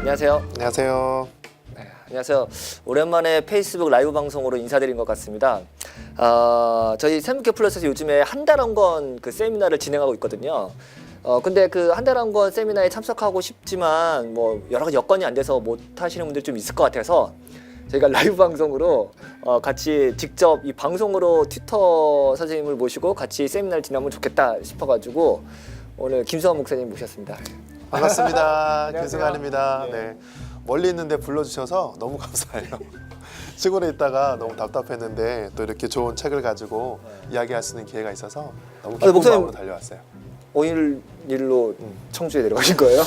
안녕하세요. 안녕하세요. 네, 안녕하세요. 오랜만에 페이스북 라이브 방송으로 인사드린 것 같습니다. 저희 세무캐 플러스에서 요즘에 한 달 한 권 그 세미나를 진행하고 있거든요. 근데 그 한 달 한 권 세미나에 참석하고 싶지만 뭐 여러 가지 여건이 안 돼서 못 하시는 분들 좀 있을 것 같아서 저희가 라이브 방송으로 같이 직접 이 방송으로 튜터 선생님을 모시고 같이 세미나를 진행하면 좋겠다 싶어가지고 오늘 김수환 목사님 모셨습니다. 반갑습니다. 안녕하세요. 김승환입니다. 네. 네. 멀리 있는데 불러주셔서 너무 감사해요. 시골에 있다가 너무 답답했는데 또 이렇게 좋은 책을 가지고 이야기할 수 있는 기회가 있어서 너무 기쁜 목사님, 마음으로 달려왔어요. 5일 일로 청주에 내려가신 거예요?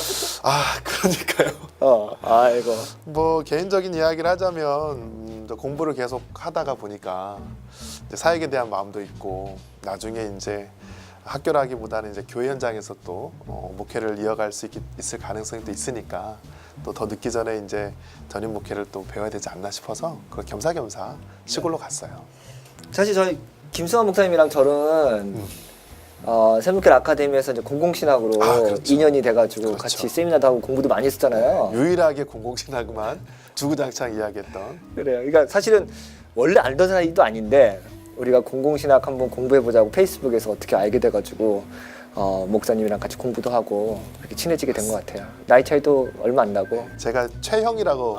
그러니까요. 아이고. 뭐 개인적인 이야기를 하자면 공부를 계속 하다가 보니까 이제 사역에 대한 마음도 있고 나중에 이제 학교라기보다는 이제 교회 현장에서 또 목회를 이어갈 수 있을 가능성이 또 있으니까 또 더 늦기 전에 이제 전임 목회를 또 배워야 되지 않나 싶어서 그걸 겸사겸사 시골로 갔어요. 사실 저희 김수환 목사님이랑 저는 세무캐 아카데미에서 이제 공공신학으로 그렇죠. 인연이 돼가지고 그렇죠. 같이 세미나도 하고 공부도 많이 했었잖아요. 유일하게 공공신학만 주구장창 이야기했던. 그래요. 그러니까 사실은 원래 알던 사이도 아닌데 우리가 공공신학 한번 공부해보자고 페이스북에서 어떻게 알게 돼가지고 목사님이랑 같이 공부도 하고 이렇게 친해지게 된 것 같아요. 나이 차이도 얼마 안 나고. 제가 최형이라고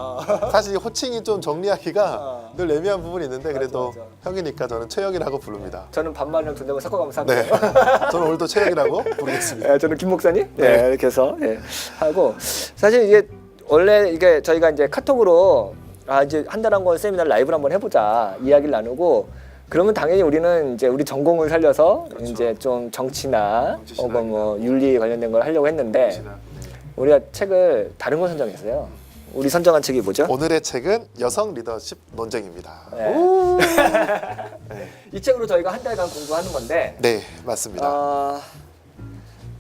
사실 호칭이 좀 정리하기가 늘 애매한 부분이 있는데 그래도 맞아. 형이니까 저는 최형이라고 부릅니다. 저는 반말이랑 존댓말 섞어가면서 하고요. 네, 저는 오늘도 최형이라고 부르겠습니다. 네, 저는 김 목사님. 네. 네, 이렇게 해서 하고 사실 이게 원래 이게 저희가 이제 카톡으로 이제 한 달 한 권 세미나 라이브를 한번 해보자 이야기를 나누고 그러면 당연히 우리는 이제 우리 전공을 살려서 그렇죠. 이제 좀 정치나 정치신학이나 혹은 뭐 윤리 관련된 걸 하려고 했는데 우리가 책을 다른 걸 선정했어요. 우리 선정한 책이 뭐죠? 오늘의 책은 여성 리더십 논쟁입니다. 네. 네. 이 책으로 저희가 한 달간 공부하는 건데 네, 맞습니다.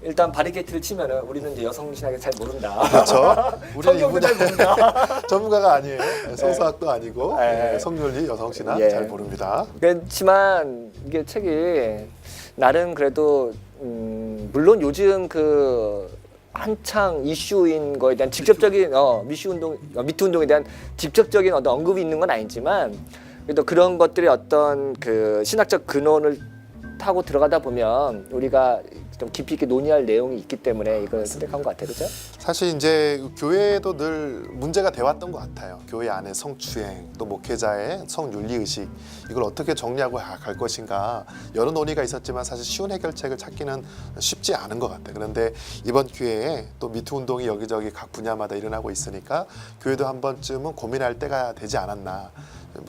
일단 바리게이트를 치면은 우리는 이제 여성 신학에 잘 모른다. 그렇죠. 우리는 성경도 잘 모른다. 전문가가 아니에요. 성서학도 아니고 네. 성윤리, 여성신학 예. 잘 모릅니다. 그렇지만 이게 책이 나름 그래도 물론 요즘 그 한창 이슈인 거에 대한 직접적인 미투 운동에 대한 직접적인 어떤 언급이 있는 건 아니지만 그래도 그런 것들의 어떤 그 신학적 근원을 타고 들어가다 보면 우리가 좀 깊이 있게 논의할 내용이 있기 때문에 이걸 선택한 것 같아요, 그렇죠? 사실 이제 교회도 늘 문제가 돼왔던 것 같아요. 교회 안에 성추행, 또 목회자의 성윤리 의식 이걸 어떻게 정리하고 갈 것인가 여러 논의가 있었지만 사실 쉬운 해결책을 찾기는 쉽지 않은 것 같아요. 그런데 이번 기회에 또 미투 운동이 여기저기 각 분야마다 일어나고 있으니까 교회도 한 번쯤은 고민할 때가 되지 않았나.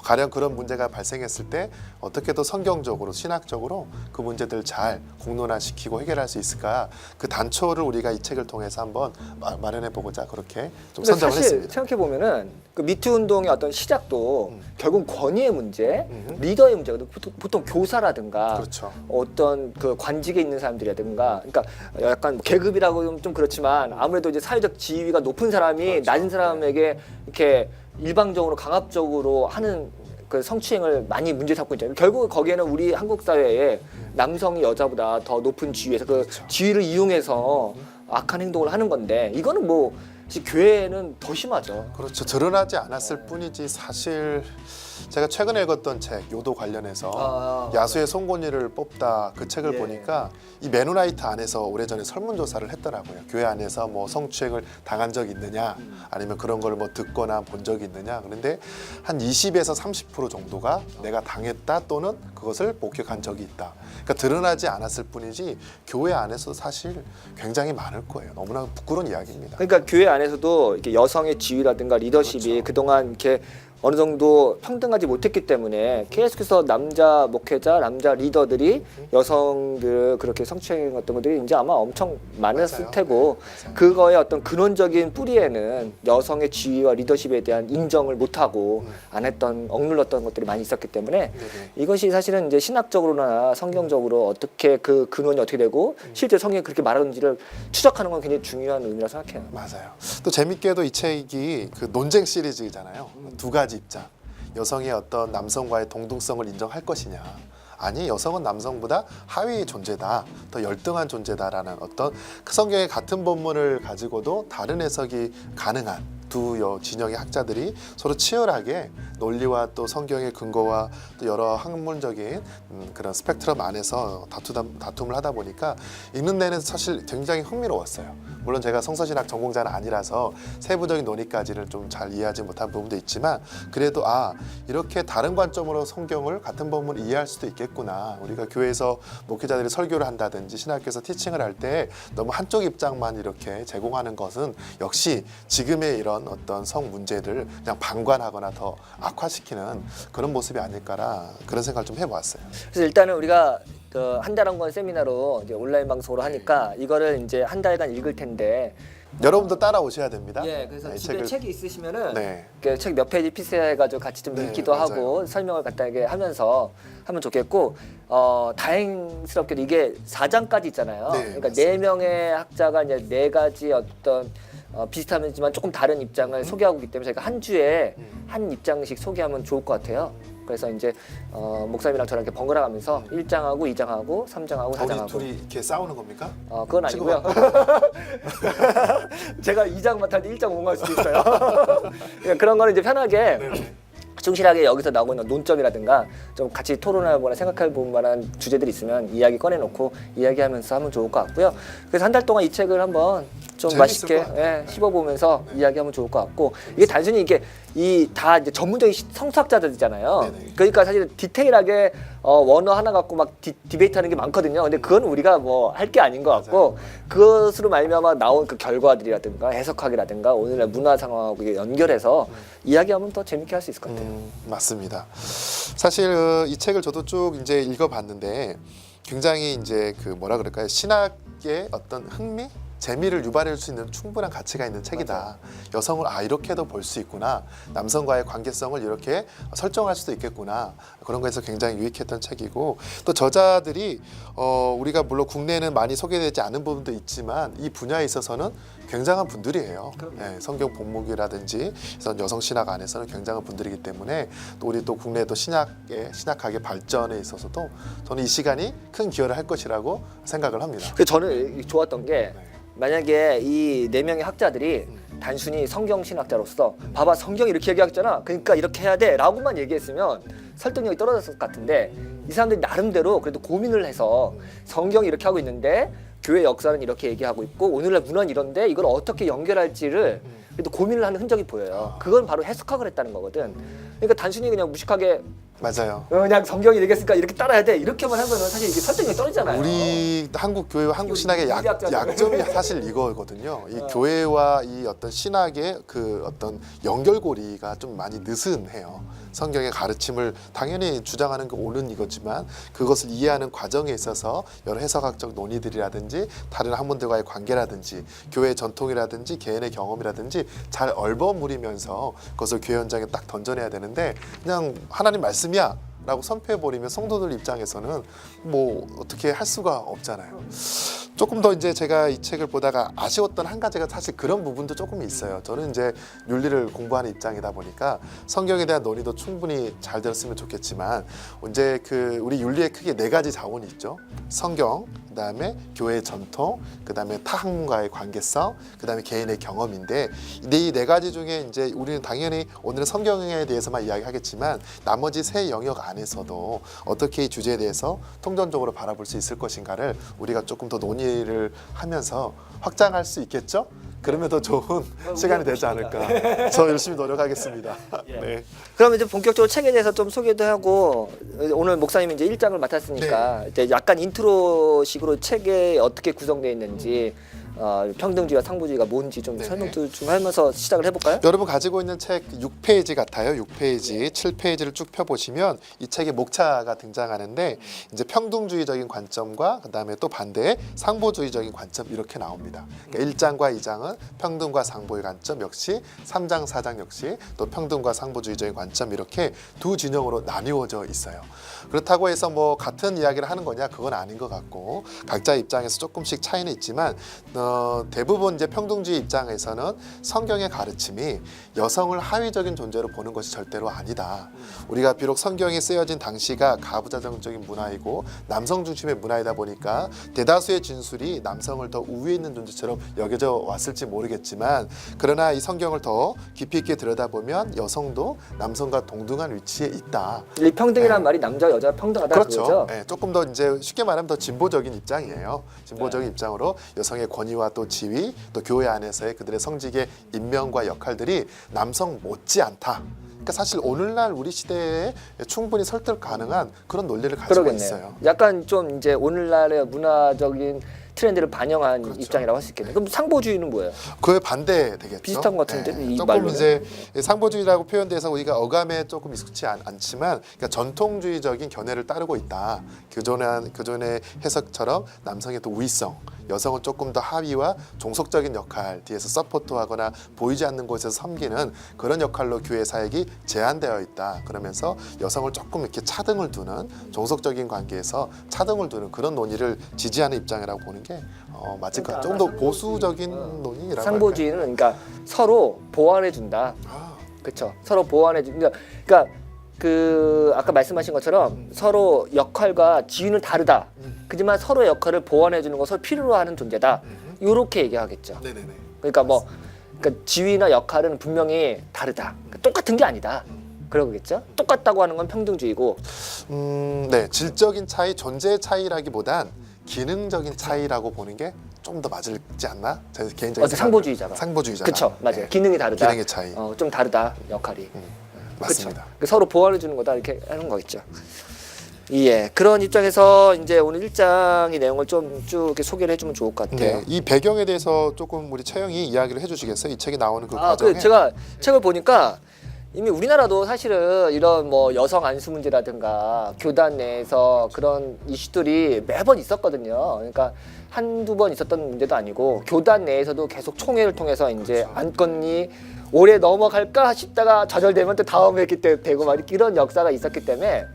가령 그런 문제가 발생했을 때 어떻게 더 성경적으로 신학적으로 그 문제들 잘 공론화시키고 해결할 수 있을까 그 단초를 우리가 이 책을 통해서 한번 마련해 보고자 그렇게 좀 선정을 사실 했습니다. 생각해 보면은 그 미투 운동의 어떤 시작도 결국 권위의 문제, 리더의 문제거든. 보통 교사라든가 그렇죠. 어떤 그 관직에 있는 사람들이라든가, 그러니까 약간 계급이라고 좀 그렇지만 아무래도 이제 사회적 지위가 높은 사람이 그렇죠. 낮은 사람에게 이렇게 일방적으로 강압적으로 하는 그 성추행을 많이 문제 삼고 있잖아요. 결국 거기에는 우리 한국 사회에 남성이 여자보다 더 높은 지위에서 그 그렇죠. 지위를 이용해서 악한 행동을 하는 건데 이거는 뭐 교회는 더 심하죠. 그렇죠. 드러나지 않았을 뿐이지 사실 제가 최근에 읽었던 책 요도 관련해서 야수의 송곳니를 뽑다 그 책을 예. 보니까 이 메노나이트 안에서 오래전에 설문조사를 했더라고요. 교회 안에서 뭐 성추행을 당한 적이 있느냐 아니면 그런 걸 뭐 듣거나 본 적이 있느냐. 그런데 한 20에서 30% 정도가 내가 당했다 또는 그것을 목격한 적이 있다. 그러니까 드러나지 않았을 뿐이지 교회 안에서 사실 굉장히 많을 거예요. 너무나 부끄러운 이야기입니다. 그러니까 교회 안에서도 이렇게 여성의 지위라든가 리더십이 그렇죠. 그동안 이렇게 어느 정도 평등하지 못했기 때문에 계속해서 남자 목회자, 남자 리더들이 여성들 그렇게 성추행했던 것들이 이제 아마 엄청 많았을 맞아요. 테고 맞아요. 그거의 어떤 근원적인 뿌리에는 여성의 지위와 리더십에 대한 인정을 못하고 안 했던 억눌렀던 것들이 많이 있었기 때문에 네네. 이것이 사실은 이제 신학적으로나 성경적으로 어떻게 그 근원이 어떻게 되고 실제 성경이 그렇게 말하는지를 추적하는 건 굉장히 중요한 의미라 생각해요. 맞아요. 또 재밌게도 이 책이 그 논쟁 시리즈잖아요. 두 가지 입장. 여성의 어떤 남성과의 동등성을 인정할 것이냐. 아니 여성은 남성보다 하위의 존재다, 더 열등한 존재다라는 어떤 그 성경의 같은 본문을 가지고도 다른 해석이 가능한 두 진영의 학자들이 서로 치열하게 논리와 또 성경의 근거와 또 여러 학문적인 그런 스펙트럼 안에서 다툼을 하다 보니까 읽는 내내 사실 굉장히 흥미로웠어요. 물론 제가 성서신학 전공자는 아니라서 세부적인 논의까지는 좀 잘 이해하지 못한 부분도 있지만 그래도 이렇게 다른 관점으로 성경을 같은 본문을 이해할 수도 있겠구나. 우리가 교회에서 목회자들이 설교를 한다든지 신학교에서 티칭을 할 때 너무 한쪽 입장만 이렇게 제공하는 것은 역시 지금의 이런 어떤 성 문제를 그냥 방관하거나 더 악화시키는 그런 모습이 아닐까라 그런 생각을 좀 해보았어요. 그래서 일단은 우리가 그 한 달 한 권 세미나로 이제 온라인 방송으로 하니까 이거를 이제 한 달간 읽을 텐데. 여러분도 따라오셔야 됩니다. 예, 그래서 이 집에 책이 있으시면은 네. 책 몇 페이지 피스해가지고 같이 좀 네, 읽기도 맞아요. 하고 설명을 간단하게 하면서 하면 좋겠고 다행스럽게도 이게 4장까지 있잖아요. 네, 그러니까 맞습니다. 4명의 학자가 이제 4가지 어떤 비슷하지만 조금 다른 입장을 소개하고 있기 때문에 저희가 한 주에 한 입장씩 소개하면 좋을 것 같아요. 그래서 이제 목사님이랑 저랑 이렇게 번갈아 가면서 1장하고 2장하고 3장하고 4장하고 우리 둘이 이렇게 싸우는 겁니까? 그건 아니고요. 제가 2장 맡았는데 1장 옹호할 수도 있어요. 그러니까 그런 거는 이제 편하게 충실하게 여기서 나오고 있는 논점이라든가 좀 같이 토론해보거나 생각해볼 만한 주제들이 있으면 이야기 꺼내놓고 이야기하면서 하면 좋을 것 같고요. 그래서 한 달 동안 이 책을 한번 좀 재밌을 맛있게 것 같아요. 씹어보면서 이야기하면 좋을 것 같고 이게 단순히 이게 다 이제 전문적인 성수학자들이잖아요. 네네. 그러니까 사실 디테일하게 원어 하나 갖고 막 디베이트하는 게 많거든요. 근데 그건 우리가 뭐 할 게 아닌 것 같고 그것으로 말미암아 나온 그 결과들이라든가 해석학이라든가 오늘날 문화 상황하고 이게 연결해서 이야기하면 더 재밌게 할 수 있을 것 같아요. 맞습니다. 사실 이 책을 저도 쭉 이제 읽어봤는데 굉장히 이제 그 뭐라 그럴까요? 신학의 어떤 흥미? 재미를 유발할 수 있는 충분한 가치가 있는 책이다. 여성을 이렇게도 볼 수 있구나. 남성과의 관계성을 이렇게 설정할 수도 있겠구나. 그런 거에서 굉장히 유익했던 책이고 또 저자들이 우리가 물론 국내에는 많이 소개되지 않은 부분도 있지만 이 분야에 있어서는 굉장한 분들이에요. 네, 성경 본문이라든지 여성 신학 안에서는 굉장한 분들이기 때문에 또 우리 또 국내 또 신학학의 발전에 있어서도 저는 이 시간이 큰 기여를 할 것이라고 생각을 합니다. 그 저는 좋았던 게 만약에 이 4명의 학자들이 단순히 성경 신학자로서 봐봐 성경이 이렇게 얘기하잖아 그러니까 이렇게 해야 돼 라고만 얘기했으면 설득력이 떨어졌을 것 같은데 이 사람들이 나름대로 그래도 고민을 해서 성경이 이렇게 하고 있는데 교회 역사는 이렇게 얘기하고 있고 오늘날 문화는 이런데 이걸 어떻게 연결할지를 그래도 고민을 하는 흔적이 보여요. 그건 바로 해석학을 했다는 거거든. 그러니까 단순히 그냥 무식하게 맞아요. 그냥 성경이 얘기했으니까 이렇게 따라야 돼 이렇게만 하면은 사실 이게 설득력이 떨어지잖아요. 우리 한국 교회와 한국 신학의 약점이 사실 이거거든요. 이 교회와 이 어떤 신학의 그 어떤 연결고리가 좀 많이 느슨해요. 성경의 가르침을 당연히 주장하는 게 옳은 이거지만 그것을 이해하는 과정에 있어서 여러 해석학적 논의들이라든지 다른 학문들과의 관계라든지 교회의 전통이라든지 개인의 경험이라든지 잘 얼버무리면서 그것을 교회 현장에 딱 던져내야 되는데 그냥 하나님 말씀이야 라고 선포해버리면 성도들 입장에서는 뭐 어떻게 할 수가 없잖아요. 조금 더 이제 제가 이 책을 보다가 아쉬웠던 한 가지가 사실 그런 부분도 조금 있어요. 저는 이제 윤리를 공부하는 입장이다 보니까 성경에 대한 논의도 충분히 잘 들었으면 좋겠지만 이제 그 우리 윤리에 크게 4가지 자원이 있죠. 성경, 그다음에 교회의 전통, 그다음에 타 학문과의 관계성, 그다음에 개인의 경험인데 이 4가지 중에 이제 우리는 당연히 오늘은 성경에 대해서만 이야기하겠지만 나머지 3 영역 안에서도 어떻게 이 주제에 대해서 통전적으로 바라볼 수 있을 것인가를 우리가 조금 더 논의를 하면서 확장할 수 있겠죠? 그러면 더 좋은 시간이 되지 않을까. 저 열심히 노력하겠습니다. 네. 그러면 이제 본격적으로 책에 대해서 좀 소개도 하고 오늘 목사님이 이제 1장을 맡았으니까 이제 약간 인트로식으로 책에 어떻게 구성되어 있는지 평등주의와 상부주의가 뭔지 좀 설명도 좀 하면서 시작을 해볼까요? 여러분 가지고 있는 책 6페이지 같아요. 6페이지, 7페이지를 쭉 펴보시면 이 책의 목차가 등장하는데 이제 평등주의적인 관점과 그다음에 또 반대의 상보주의적인 관점 이렇게 나옵니다. 그러니까 1장과 2장은 평등과 상보의 관점 역시 3장, 4장 역시 또 평등과 상보주의적인 관점 이렇게 두 진영으로 나뉘어져 있어요. 그렇다고 해서 뭐 같은 이야기를 하는 거냐 그건 아닌 것 같고 각자 입장에서 조금씩 차이는 있지만 대부분 이제 평등주의 입장에서는 성경의 가르침이 여성을 하위적인 존재로 보는 것이 절대로 아니다. 우리가 비록 성경이 쓰여진 당시가 가부장적인 문화이고 남성 중심의 문화이다 보니까 대다수의 진술이 남성을 더 우위에 있는 존재처럼 여겨져 왔을지 모르겠지만, 그러나 이 성경을 더 깊이 있게 들여다보면 여성도 남성과 동등한 위치에 있다. 이 평등이란 네. 말이 남자 여자 평등하다 그렇죠. 그거죠. 네, 조금 더 이제 쉽게 말하면 더 진보적인 입장이에요. 진보적인 입장으로 여성의 권위와 또 지위, 또 교회 안에서의 그들의 성직의 임명과 역할들이 남성 못지 않다. 그러니까 사실 오늘날 우리 시대에 충분히 설득 가능한 그런 논리를 가지고 그러겠네요. 있어요. 약간 좀 이제 오늘날의 문화적인 트렌드를 반영한 그렇죠. 입장이라고 할 수 있겠네요. 그럼 상보주의는 뭐예요? 그에 반대 되겠죠. 비슷한 것 같은데, 이 조금 말로는? 이제 상보주의라고 표현돼서 우리가 어감에 조금 익숙치 않지만, 그러니까 전통주의적인 견해를 따르고 있다. 교전의 해석처럼 남성의 또 우위성, 여성은 조금 더 하위와 종속적인 역할, 뒤에서 서포트하거나 보이지 않는 곳에서 섬기는 그런 역할로 교회 사역이 제한되어 있다. 그러면서 여성을 조금 이렇게 차등을 두는, 종속적인 관계에서 차등을 두는 그런 논의를 지지하는 입장이라고 보는 게 맞을 것 같아요. 좀 더 보수적인 논의라고 상보주의는 그러니까 서로 보완해 준다. 할까요? 그렇죠. 서로 보완해 준다. 그러니까 그 아까 말씀하신 것처럼 서로 역할과 지위는 다르다. 그지만 서로의 역할을 보완해 주는 것을 필요로 하는 존재다. 이렇게 얘기하겠죠. 네네네. 그러니까 뭐 그러니까 지위나 역할은 분명히 다르다. 그러니까 똑같은 게 아니다. 그러겠죠. 똑같다고 하는 건 평등주의고. 네, 질적인 차이, 존재의 차이라기보단 기능적인 차이라고 보는 게 좀 더 맞을지 않나? 제 개인적인 상보주의자가. 상보주의자가. 그렇죠. 맞아요. 네. 기능이 다르다. 기능의 차이. 좀 다르다 역할이. 맞습니다. 그쵸? 서로 보완해 주는 거다 이렇게 하는 거겠죠. 예, 그런 입장에서 이제 오늘 1장의 내용을 좀 쭉 이렇게 소개를 해주면 좋을 것 같아요. 네, 이 배경에 대해서 조금 우리 채영이 이야기를 해주시겠어요? 이 책에 나오는 그 아, 과정에. 제가 책을 보니까 이미 우리나라도 사실은 이런 뭐 여성 안수 문제라든가 교단 내에서 그런 이슈들이 매번 있었거든요. 그러니까 한두 번 있었던 문제도 아니고 교단 내에서도 계속 총회를 통해서 이제 그렇죠. 안건이 올해 넘어갈까 싶다가 좌절되면 또 다음 회기 때 되고 막 이런 역사가 있었기 때문에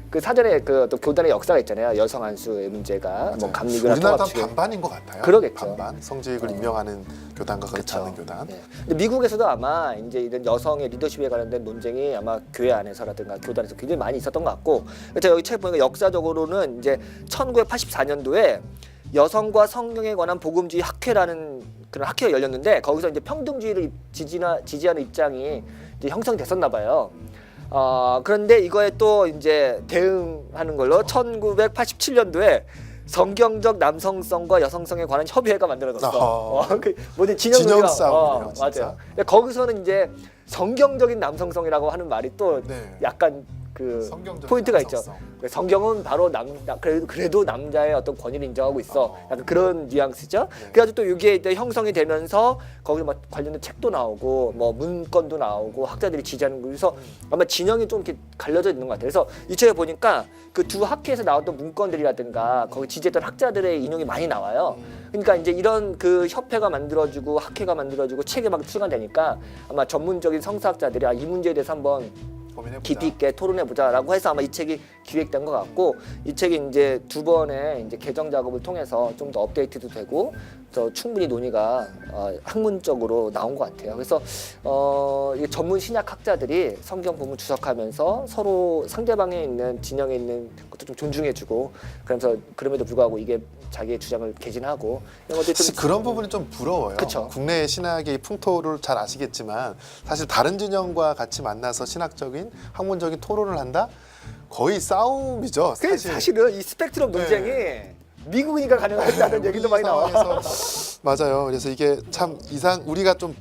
그 사전에 그 또 교단의 역사가 있잖아요. 여성 안수의 문제가 뭐 감리교나 우리나라도 통합 측에 반반인 것 같아요. 그러겠죠. 반반 성직을 임명하는 교단과 그렇지 그쵸. 않는 교단. 네. 근데 미국에서도 아마 이제 이런 여성의 리더십에 관련된 논쟁이 아마 교회 안에서라든가 교단에서 굉장히 많이 있었던 것 같고, 제가 여기 책 보니까 역사적으로는 이제 1984년도에 여성과 성경에 관한 복음주의 학회라는 그런 학회가 열렸는데 거기서 이제 평등주의를 지지하는 입장이 이제 형성됐었나 봐요. 그런데 이거에 또 이제 대응하는 걸로 1987년도에 성경적 남성성과 여성성에 관한 협의회가 만들어졌어. 그 모든 진영 싸움이네요, 진짜. 맞아요. 근데 거기서는 이제 성경적인 남성성이라고 하는 말이 또 네. 약간 그 성경적인 포인트가 남성성. 있죠. 성경은 바로 그래도 남자의 어떤 권위를 인정하고 있어. 약간 그런 뉘앙스죠. 네. 그래가지고 또 이게 이제 형성이 되면서 거기서 막 관련된 책도 나오고 뭐 문건도 나오고 학자들이 지지하는 거. 그래서 아마 진영이 좀 이렇게 갈려져 있는 것 같아요. 그래서 이 책에 보니까 그 두 학회에서 나왔던 문건들이라든가 거기 지지했던 학자들의 인용이 많이 나와요. 그러니까 이제 이런 그 협회가 만들어지고 학회가 만들어지고 책이 막 출간되니까 아마 전문적인 성사학자들이 이 문제에 대해서 한번 고민해보자. 깊이 있게 토론해보자라고 해서 아마 이 책이 기획된 것 같고, 이 책이 이제 두 번의 이제 개정 작업을 통해서 좀 더 업데이트도 되고 더 충분히 논의가 학문적으로 나온 것 같아요. 그래서 이게 전문 신약 학자들이 성경 본문 주석하면서 서로 상대방에 있는 진영에 있는 것도 좀 존중해주고, 그러면서 그럼에도 불구하고 이게 자기의 주장을 개진하고 이런 것들이 사실 그런 부분이 좀 부러워요. 그쵸. 국내 신학의 풍토를 잘 아시겠지만 사실 다른 진영과 같이 만나서 신학적인 학문적인 토론을 한다? 거의 싸움이죠. 사실은 이 스펙트럼 논쟁이 미국이니까 가능하다는 얘기도 많이 나와. 맞아요. 그래서 이게 참 우리가 좀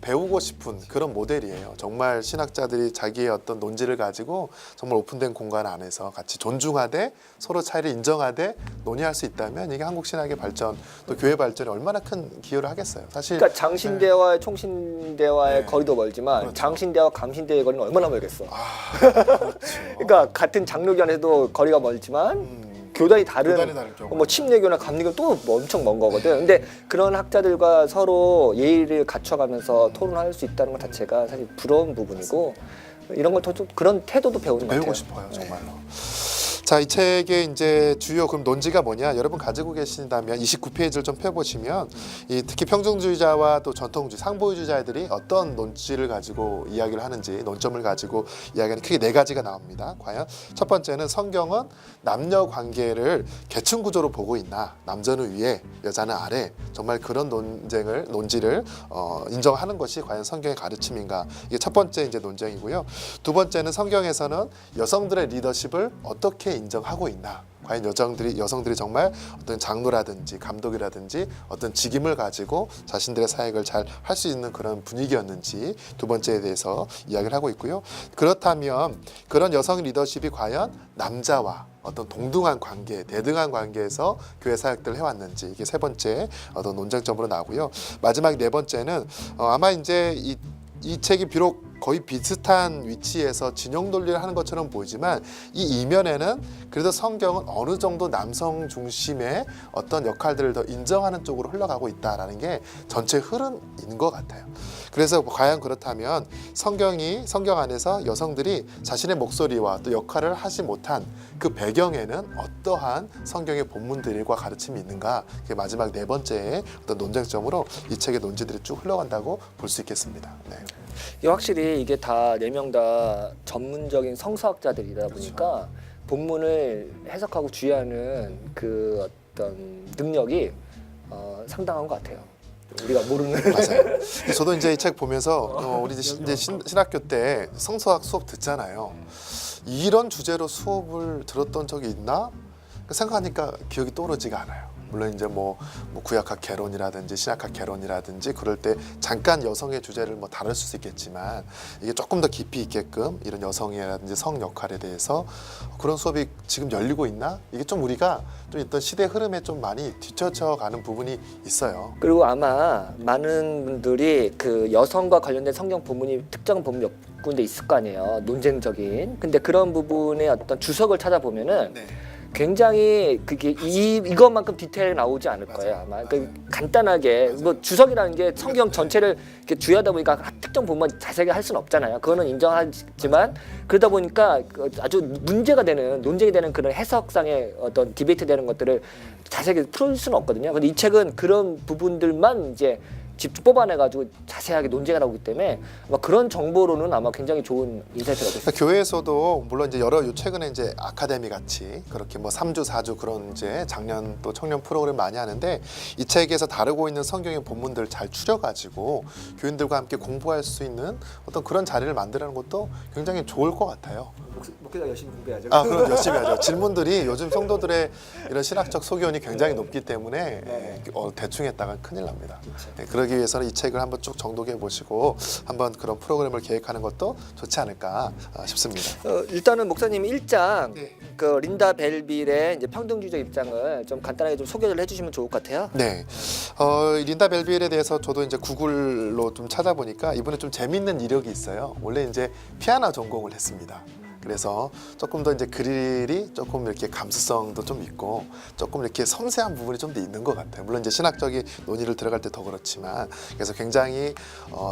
배우고 싶은 그런 모델이에요. 정말 신학자들이 자기의 어떤 논지를 가지고 정말 오픈된 공간 안에서 같이 존중하되 서로 차이를 인정하되 논의할 수 있다면 이게 한국 신학의 발전 또 교회 발전에 얼마나 큰 기여를 하겠어요. 사실 그러니까 장신대와의 총신대와의 네. 거리도 멀지만 그렇죠. 장신대와 감신대의 거리는 얼마나 멀겠어. 그렇죠. 그러니까 같은 장로교안에도 거리가 멀지만 교단이 다른 다를 경우. 뭐 침례교나 감리교 또 뭐 엄청 먼 거거든. 근데 그런 학자들과 서로 예의를 갖춰가면서 토론할 수 있다는 것 자체가 사실 부러운 부분이고, 이런 걸 더 좀 그런 태도도 배우는 것 같아요. 배우고 싶어요, 정말로. 자, 이 책의 이제 주요 그럼 논지가 뭐냐? 여러분 가지고 계신다면 29페이지를 좀 펴보시면 이 특히 평등주의자와 또 전통주의, 상보주의자들이 어떤 논지를 가지고 이야기를 하는지, 논점을 가지고 이야기하는 크게 네 가지가 나옵니다. 과연 첫 번째는 성경은 남녀 관계를 계층 구조로 보고 있나? 남자는 위에, 여자는 아래. 정말 그런 논지를 인정하는 것이 과연 성경의 가르침인가? 이게 첫 번째 이제 논쟁이고요. 두 번째는 성경에서는 여성들의 리더십을 어떻게 인정하고 있나? 과연 여성들이 정말 어떤 장로라든지 감독이라든지 어떤 직임을 가지고 자신들의 사역을 잘 할 수 있는 그런 분위기였는지 두 번째에 대해서 이야기를 하고 있고요. 그렇다면 그런 여성 리더십이 과연 남자와 어떤 동등한 관계, 대등한 관계에서 교회 사역들을 해왔는지 이게 세 번째 어떤 논쟁점으로 나오고요. 마지막 네 번째는 아마 이제 이 책이 비록 거의 비슷한 위치에서 진영 논리를 하는 것처럼 보이지만 이 이면에는 그래도 성경은 어느 정도 남성 중심의 어떤 역할들을 더 인정하는 쪽으로 흘러가고 있다라는 게 전체 흐름인 것 같아요. 그래서 과연 그렇다면 성경 안에서 여성들이 자신의 목소리와 또 역할을 하지 못한 그 배경에는 어떠한 성경의 본문들과 가르침이 있는가? 그게 마지막 네 번째의 어떤 논쟁점으로 이 책의 논지들이 쭉 흘러간다고 볼 수 있겠습니다. 네. 이게 확실히 이게 다 네 명 다 전문적인 성서학자들이다 보니까 본문을 해석하고 주의하는 그 어떤 능력이 상당한 것 같아요. 우리가 모르는. 맞아요. 저도 이제 이 책 보면서 우리 이제 신학교 때 성서학 수업 듣잖아요. 이런 주제로 수업을 들었던 적이 있나? 생각하니까 기억이 떠오르지가 않아요. 물론 이제 뭐 구약학 개론이라든지 신약학 개론이라든지 그럴 때 잠깐 여성의 주제를 뭐 다룰 수 있겠지만 이게 조금 더 깊이 있게끔 이런 여성이라든지 성 역할에 대해서 그런 수업이 지금 열리고 있나? 이게 좀 우리가 좀 있던 시대 흐름에 좀 많이 뒤처져 가는 부분이 있어요. 그리고 아마 많은 분들이 그 여성과 관련된 성경 본문이 특정 본문 몇 군데 있을 거 아니에요. 논쟁적인. 근데 그런 부분의 어떤 주석을 찾아보면은 네. 굉장히 그게 이것만큼 디테일이 나오지 않을 거예요 아마. 그 간단하게 뭐 주석이라는 게 성경 전체를 이렇게 주의하다 보니까 특정 부분만 자세하게 할 수는 없잖아요. 그거는 인정하지만 그러다 보니까 아주 문제가 되는 논쟁이 되는 그런 해석상의 어떤 디베이트 되는 것들을 자세하게 풀 수는 없거든요. 근데 이 책은 그런 부분들만 이제 집 뽑아내가지고 자세하게 논쟁을 하고 있기 때문에 아마 그런 정보로는 아마 굉장히 좋은 인사이트가 될 수 있어요. 교회에서도 물론 이제 최근에 이제 아카데미 같이 그렇게 뭐 3주 4주 그런 이제 작년 또 청년 프로그램 많이 하는데 이 책에서 다루고 있는 성경의 본문들을 잘 추려가지고 교인들과 함께 공부할 수 있는 어떤 그런 자리를 만드는 것도 굉장히 좋을 것 같아요. 목회자 열심히 공부해야죠. 그럼 열심히 하죠. 질문들이 요즘 성도들의 이런 신학적 소견이 굉장히 높기 때문에 대충 했다가 큰일 납니다. 네, 그러기 위해서는 이 책을 한번 쭉 정독해 보시고 한번 그런 프로그램을 계획하는 것도 좋지 않을까 싶습니다. 일단은 목사님 1장 그 린다 벨빌의 이제 평등주의적 입장을 좀 간단하게 좀 소개를 해주시면 좋을 것 같아요. 네, 린다 벨빌에 대해서 저도 이제 구글로 좀 찾아보니까 이분은 좀 재밌는 이력이 있어요. 원래 이제 피아노 전공을 했습니다. 그래서 조금 더 이제 글이 조금 이렇게 감수성도 좀 있고 조금 이렇게 섬세한 부분이 좀 더 있는 것 같아요. 물론 이제 신학적인 논의를 들어갈 때 더 그렇지만 그래서 굉장히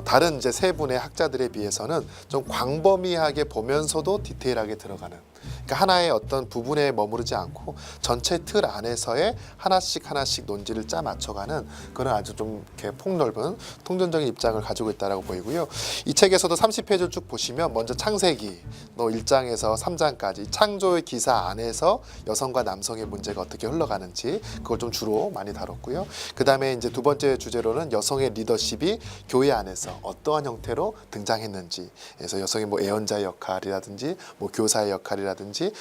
다른 이제 세 분의 학자들에 비해서는 좀 광범위하게 보면서도 디테일하게 들어가는. 그러니까 하나의 어떤 부분에 머무르지 않고 전체 틀 안에서의 하나씩 논지를 짜 맞춰가는 그런 아주 좀 이렇게 폭넓은 통전적인 입장을 가지고 있다라고 보이고요. 이 책에서도 30페이지를 쭉 보시면 먼저 창세기 1장에서 3장까지 창조의 기사 안에서 여성과 남성의 문제가 어떻게 흘러가는지 그걸 좀 주로 많이 다뤘고요. 그 다음에 이제 두 번째 주제로는 여성의 리더십이 교회 안에서 어떠한 형태로 등장했는지, 그래서 여성의 뭐 애언자의 역할이라든지 뭐 교사의 역할이라든지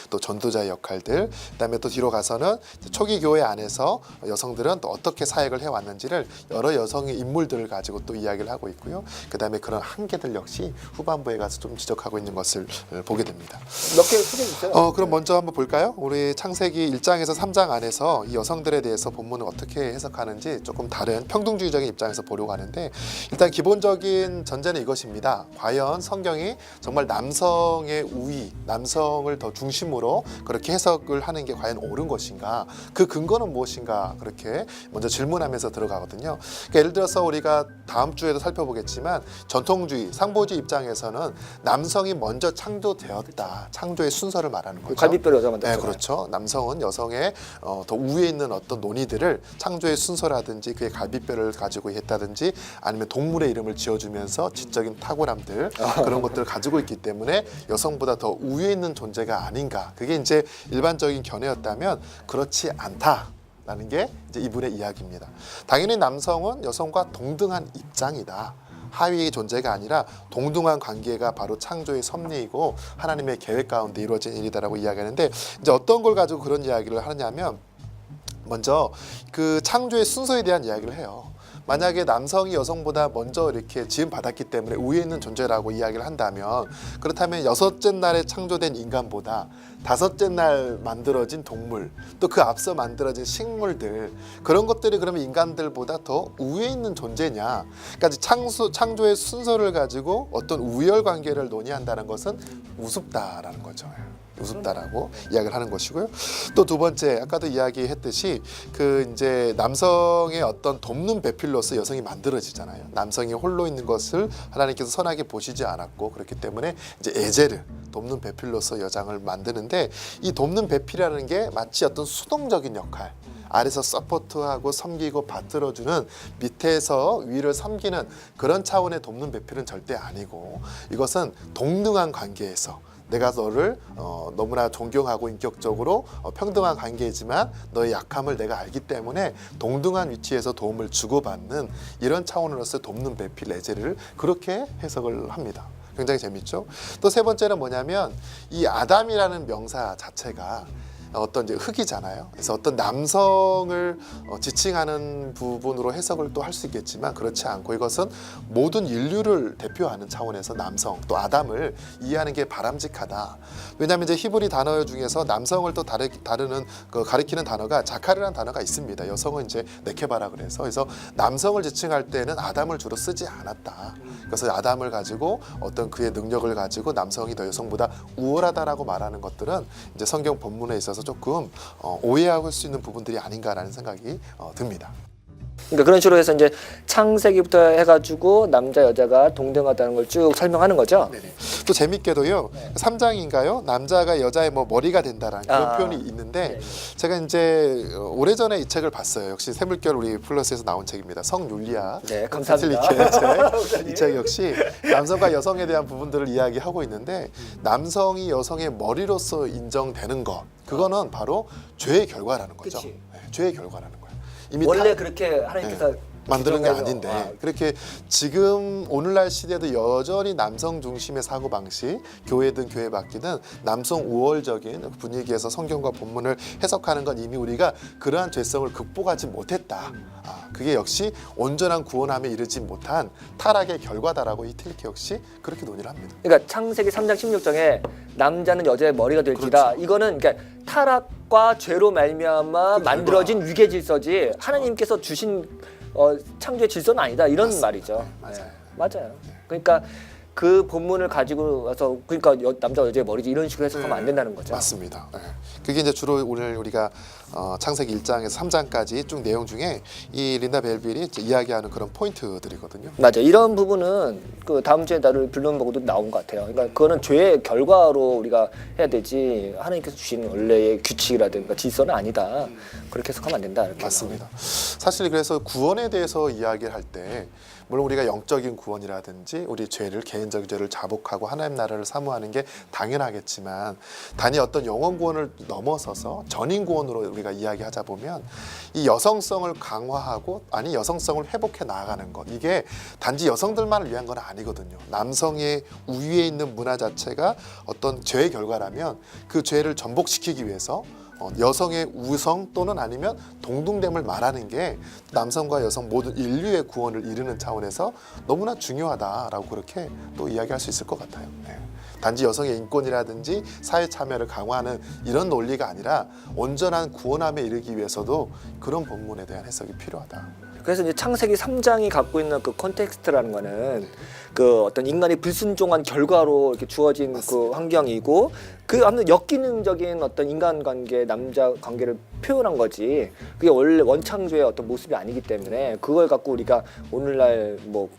또 전도자의 역할들, 그다음에 또 뒤로 가서는 초기 교회 안에서 여성들은 또 어떻게 사역을 해왔는지를 여러 여성의 인물들을 가지고 또 이야기를 하고 있고요. 그다음에 그런 한계들 역시 후반부에 가서 좀 지적하고 있는 것을 보게 됩니다. 몇 개 소개해 주세요. 그럼 먼저 한번 볼까요? 우리 창세기 1장에서 3장 안에서 이 여성들에 대해서 본문을 어떻게 해석하는지 조금 다른 평등주의적인 입장에서 보려고 하는데, 일단 기본적인 전제는 이것입니다. 과연 성경이 정말 남성의 우위, 남성을 더 중심으로 그렇게 해석을 하는 게 과연 옳은 것인가? 그 근거는 무엇인가? 그렇게 먼저 질문하면서 들어가거든요. 그러니까 예를 들어서 우리가 다음 주에도 살펴보겠지만 전통주의, 상보주의 입장에서는 남성이 먼저 창조되었다. 창조의 순서를 말하는 거죠. 갈비뼈를 여자만 네, 그렇죠. 남성은 여성의 더 우위에 있는 어떤 논의들을 창조의 순서라든지 그의 갈비뼈를 가지고 했다든지 아니면 동물의 이름을 지어주면서 지적인 탁월함들 그런 것들을 가지고 있기 때문에 여성보다 더 우위에 있는 존재가 아닌가. 그게 이제 일반적인 견해였다면 그렇지 않다라는 게 이제 이분의 이야기입니다. 당연히 남성은 여성과 동등한 입장이다. 하위 존재가 아니라 동등한 관계가 바로 창조의 섭리이고 하나님의 계획 가운데 이루어진 일이다라고 이야기하는데 이제 어떤 걸 가지고 그런 이야기를 하느냐면 먼저 그 창조의 순서에 대한 이야기를 해요. 만약에 남성이 여성보다 먼저 이렇게 지음 받았기 때문에 우위에 있는 존재라고 이야기를 한다면 그렇다면 여섯째 날에 창조된 인간보다 다섯째 날 만들어진 동물 또 그 앞서 만들어진 식물들 그런 것들이 그러면 인간들보다 더 우위에 있는 존재냐? 그러니까 창조의 순서를 가지고 어떤 우열 관계를 논의한다는 것은 우습다라는 거죠. 우습다라고 이야기를 하는 것이고요. 또 두 번째 아까도 이야기했듯이 그 이제 남성의 어떤 돕는 배필로서 여성이 만들어지잖아요. 남성이 홀로 있는 것을 하나님께서 선하게 보시지 않았고 그렇기 때문에 이제 에제르 돕는 배필로서 여장을 만드는데 이 돕는 배필이라는 게 마치 어떤 수동적인 역할 아래서 서포트하고 섬기고 받들어주는 밑에서 위를 섬기는 그런 차원의 돕는 배필은 절대 아니고 이것은 동등한 관계에서 내가 너를 너무나 존경하고 인격적으로 평등한 관계이지만 너의 약함을 내가 알기 때문에 동등한 위치에서 도움을 주고받는 이런 차원으로서 돕는 배필 에제르를 그렇게 해석을 합니다. 굉장히 재밌죠. 또 세 번째는 뭐냐면 이 아담이라는 명사 자체가 어떤 이제 흙이잖아요. 그래서 어떤 남성을 지칭하는 부분으로 해석을 또 할 수 있겠지만 그렇지 않고 이것은 모든 인류를 대표하는 차원에서 남성 또 아담을 이해하는 게 바람직하다. 왜냐하면 이제 히브리 단어 중에서 남성을 또 다루는 가리키는 단어가 자카르라는 단어가 있습니다. 여성은 이제 네케바라 그래서 남성을 지칭할 때는 아담을 주로 쓰지 않았다. 그래서 아담을 가지고 어떤 그의 능력을 가지고 남성이 더 여성보다 우월하다라고 말하는 것들은 이제 성경 본문에 있어서 조금 오해할 수 있는 부분들이 아닌가라는 생각이 듭니다. 그러니까 그런 식으로 해서 이제 창세기부터 해가지고 남자 여자가 동등하다는 걸 쭉 설명하는 거죠. 네네. 또 재밌게도요. 3장인가요? 남자가 여자의 뭐 머리가 된다라는 그런 표현이 있는데 제가 이제 오래전에 이 책을 봤어요. 역시 샘물결 우리 플러스에서 나온 책입니다. 성윤리학. 네, 감사합니다. 이 책 역시 남성과 여성에 대한 부분들을 이야기하고 있는데 남성이 여성의 머리로서 인정되는 것 그거는 바로 죄의 결과라는 거죠. 그치. 네, 죄의 결과라는 거예요. 이미 원래 그렇게 하나님께서 만드는 게 규정해서, 아닌데 그렇게 지금 오늘날 시대도 여전히 남성 중심의 사고 방식 교회든 교회 밖이든 남성 우월적인 분위기에서 성경과 본문을 해석하는 건 이미 우리가 그러한 죄성을 극복하지 못했다. 그게 역시 온전한 구원함에 이르지 못한 타락의 결과다라고 이 틸케 역시 그렇게 논의를 합니다. 그러니까 창세기 3장 16장에 남자는 여자의 머리가 될지라 그렇죠. 이거는 그러니까 타락과 죄로 말미암아 만들어진 위계 질서지 하나님께서 주신 창조의 질서는 아니다 이런 맞습니다. 말이죠. 네, 맞아요. 네, 맞아요. 그러니까 그 본문을 가지고 와서 그러니까 남자 여자의 머리지 이런 식으로 해석하면 안 된다는 거죠. 맞습니다. 네. 그게 이제 주로 오늘 우리가 창세기 1장에서 3장까지 쭉 내용 중에 이 린다 벨빌이 이야기하는 그런 포인트들이거든요. 맞아. 이런 부분은 그 다음 주에 나를 빌런보고도 나온 것 같아요. 그러니까 그거는 죄의 결과로 우리가 해야 되지 하나님께서 주신 원래의 규칙이라든가 질서는 아니다. 그렇게 해석하면 안 된다. 이렇게 맞습니다. 사실 그래서 구원에 대해서 이야기를 할 때 물론 우리가 영적인 구원이라든지 우리 죄를 개인적 죄를 자복하고 하나님 나라를 사모하는 게 당연하겠지만 단지 어떤 영원 구원을 넘어서서 전인 구원으로 우리가 이야기하자 보면 이 여성성을 강화하고 아니 여성성을 회복해 나아가는 것 이게 단지 여성들만을 위한 건 아니거든요. 남성의 우위에 있는 문화 자체가 어떤 죄의 결과라면 그 죄를 전복시키기 위해서 여성의 우성 또는 아니면 동등됨을 말하는 게 남성과 여성 모든 인류의 구원을 이루는 차원에서 너무나 중요하다라고 그렇게 또 이야기할 수 있을 것 같아요. 네. 단지 여성의 인권이라든지 사회 참여를 강화하는 이런 논리가 아니라 온전한 구원함에 이르기 위해서도 그런 본문에 대한 해석이 필요하다. 그래서 이제 창세기 3장이 갖고 있는 그 컨텍스트라는 거는 그 어떤 인간이 불순종한 결과로 이렇게 주어진 그 환경이고 그 아무튼 역기능적인 어떤 인간관계, 남자 관계를 표현한 거지. 그게 원래 원창조의 어떤 모습이 아니기 때문에 그걸 갖고 우리가 오늘날 뭐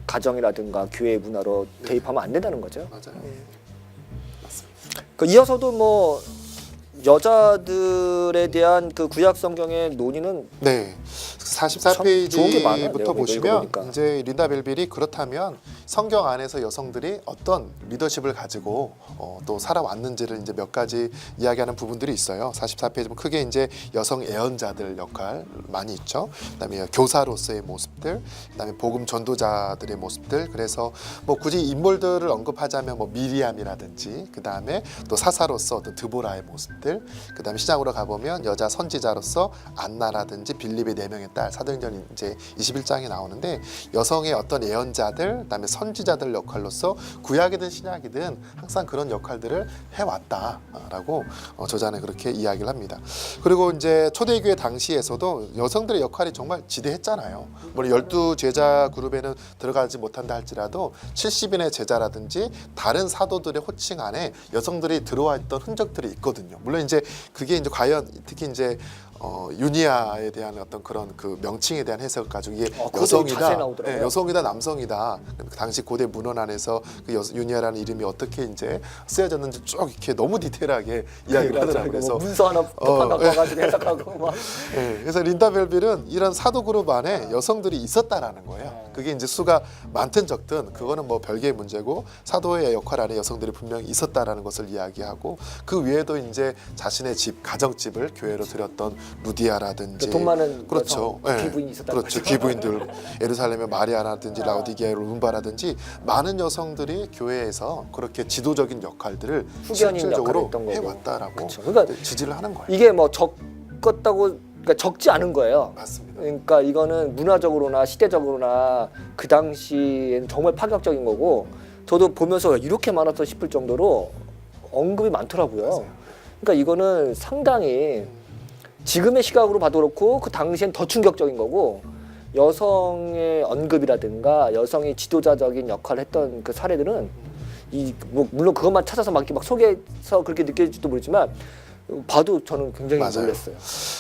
가정이라든가 교회 문화로 대입하면 안 된다는 거죠. 맞아요. 그 이어서도 뭐 여자들에 대한 그 구약 성경의 논의는 네. 참 좋은 게 많아요. 44페이지부터 내가 보시면 읽어보니까. 이제 린다 벨빌이 그렇다면 성경 안에서 여성들이 어떤 리더십을 가지고 또 살아왔는지를 이제 몇 가지 이야기하는 부분들이 있어요. 44페이지면 크게 이제 여성 애언자들 역할 많이 있죠. 그다음에 교사로서의 모습들, 그다음에 복음 전도자들의 모습들. 그래서 뭐 굳이 인물들을 언급하자면 뭐 미리암이라든지, 그다음에 또 사사로서 어떤 드보라의 모습들, 그다음에 시장으로 가보면 여자 선지자로서 안나라든지 빌립의 4명의 딸, 사도행전 이제 21장에 나오는데 여성의 어떤 예언자들, 그다음에 선지자들 역할로서 구약이든 신약이든 항상 그런 역할들을 해왔다라고 저자는 그렇게 이야기를 합니다. 그리고 이제 초대교회 당시에서도 여성들의 역할이 정말 지대했잖아요. 물론 12 제자 그룹에는 들어가지 못한다 할지라도 70인의 제자라든지 다른 사도들의 호칭 안에 여성들이 들어와 있던 흔적들이 있거든요. 물론 이제 그게 이제 과연 특히 이제 유니아에 대한 어떤 그런 그 명칭에 대한 해석을 가지고 이게 자세히 여성이다, 나오더라고요. 여성이다, 남성이다. 그 당시 고대 문헌 안에서 그 유니아라는 이름이 어떻게 이제 쓰여졌는지 쭉 이렇게 너무 디테일하게 이야기를 하더라고요. 그래서 뭐 문서 하나 하나 가지고 해석하고 막. 네, 그래서 린다 벨빌은 이런 사도 그룹 안에 여성들이 있었다라는 거예요. 그게 이제 수가 많든 적든 그거는 뭐 별개의 문제고 사도의 역할 안에 여성들이 분명히 있었다라는 것을 이야기하고 그 외에도 이제 자신의 집, 가정집을 교회로 드렸던 루디아라든지 돈 많은 그렇죠. 여성, 귀부인이 있었다는 그렇죠. 거죠. 귀부인들 예루살렘의 마리아라든지 라우디게아 룸바라든지 많은 여성들이 교회에서 그렇게 지도적인 역할들을 후견인 실질적으로 역할을 했던 거고. 해왔다라고 그렇죠. 그러니까 지지를 하는 거예요. 이게 뭐 적었다고 그러니까 적지 않은 거예요. 맞습니다. 그러니까 이거는 문화적으로나 시대적으로나 그 당시에는 정말 파격적인 거고 저도 보면서 이렇게 많았어 싶을 정도로 언급이 많더라고요. 맞아요. 그러니까 이거는 상당히 지금의 시각으로 봐도 그렇고 그 당시엔 더 충격적인 거고 여성의 언급이라든가 여성이 지도자적인 역할을 했던 그 사례들은 이 뭐 물론 그것만 찾아서 막 이렇게 막 속에서 그렇게 느껴질지도 모르지만 봐도 저는 굉장히 맞아요. 놀랐어요.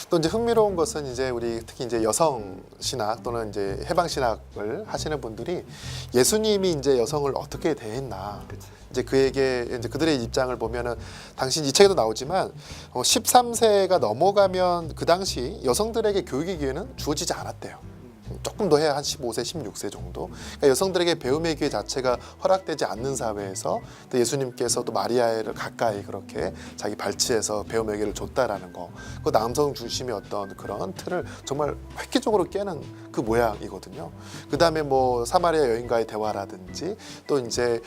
또 이제 흥미로운 것은 이제 우리 특히 이제 여성 신학 또는 이제 해방 신학을 하시는 분들이 예수님이 이제 여성을 어떻게 대했나. 이제 그에게 이제 그들의 입장을 보면은 당시 이 책에도 나오지만 13세가 넘어가면 그 당시 여성들에게 교육의 기회는 주어지지 않았대요. 조금 더 해야 한 15세, 16세 정도. 그러니까 여성들에게 배움의 기회 자체가 허락되지 않는 사회에서 또 예수님께서 또 마리아를 가까이 그렇게 자기 발치에서 배움의 기회를 줬다라는 거. 그 남성 중심의 어떤 그런 틀을 정말 획기적으로 깨는 그 모양이거든요. 그 다음에 뭐 사마리아 여인과의 대화라든지 또 이제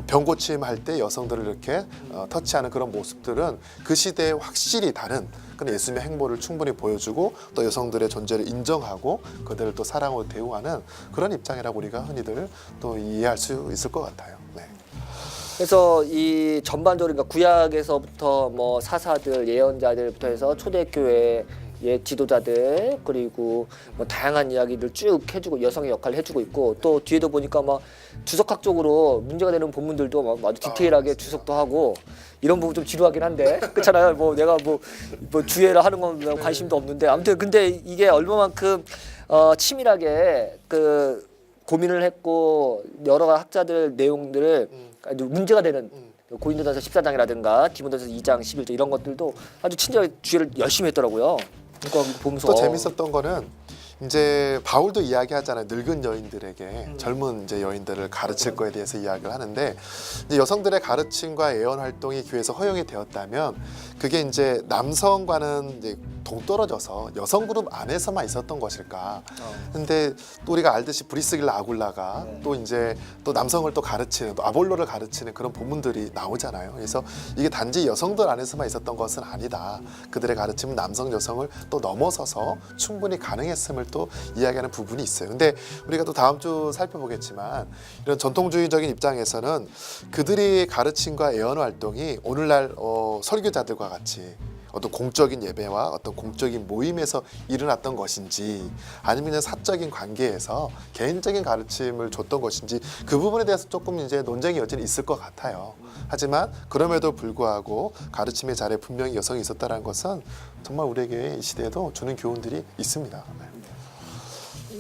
병 고침할 때 여성들을 이렇게 터치하는 그런 모습들은 그 시대에 확실히 다른 그런 예수님의 행보를 충분히 보여주고 또 여성들의 존재를 인정하고 그들을 또 사랑으로 대우하는 그런 입장이라고 우리가 흔히들 또 이해할 수 있을 것 같아요. 네. 그래서 이 전반적으로 그러니까 구약에서부터 뭐 사사들, 예언자들부터 해서 초대교회 의 지도자들 그리고 뭐 다양한 이야기들 쭉 해주고 여성의 역할을 해주고 있고 또 뒤에도 보니까 막 주석학적으로 문제가 되는 본문들도 막 아주 디테일하게 주석도 하고 이런 부분 좀 지루하긴 한데 그렇잖아요. 뭐 내가 뭐 주애를 하는 건 관심도 없는데 아무튼 근데 이게 얼마만큼 치밀하게 그 고민을 했고 여러 학자들 내용들을 문제가 되는 고린도전서 14장이라든가 디모데전서 2장 11절 이런 것들도 아주 친절하게 주의를 열심히 했더라고요. 그러니까 보면서 또 재밌었던 거는 이제 바울도 이야기하잖아요. 늙은 여인들에게 젊은 이제 여인들을 가르칠 거에 대해서 이야기를 하는데 이제 여성들의 가르침과 예언 활동이 교회에서 허용이 되었다면 그게 이제 남성과는 이제 동떨어져서 여성 그룹 안에서만 있었던 것일까? 근데 또 우리가 알듯이 브리스길라 아굴라가 또 이제 또 남성을 또 가르치는 또 아볼로를 가르치는 그런 본문들이 나오잖아요. 그래서 이게 단지 여성들 안에서만 있었던 것은 아니다. 그들의 가르침은 남성 여성을 또 넘어서서 충분히 가능했음을 또 이야기하는 부분이 있어요. 근데 우리가 또 다음 주 살펴보겠지만 이런 전통주의적인 입장에서는 그들이 가르침과 예언 활동이 오늘날 설교자들과 같이 어떤 공적인 예배와 어떤 공적인 모임에서 일어났던 것인지 아니면 그냥 사적인 관계에서 개인적인 가르침을 줬던 것인지 그 부분에 대해서 조금 이제 논쟁이 여전히 있을 것 같아요. 하지만 그럼에도 불구하고 가르침의 자리에 분명히 여성이 있었다는 것은 정말 우리에게 이 시대에도 주는 교훈들이 있습니다.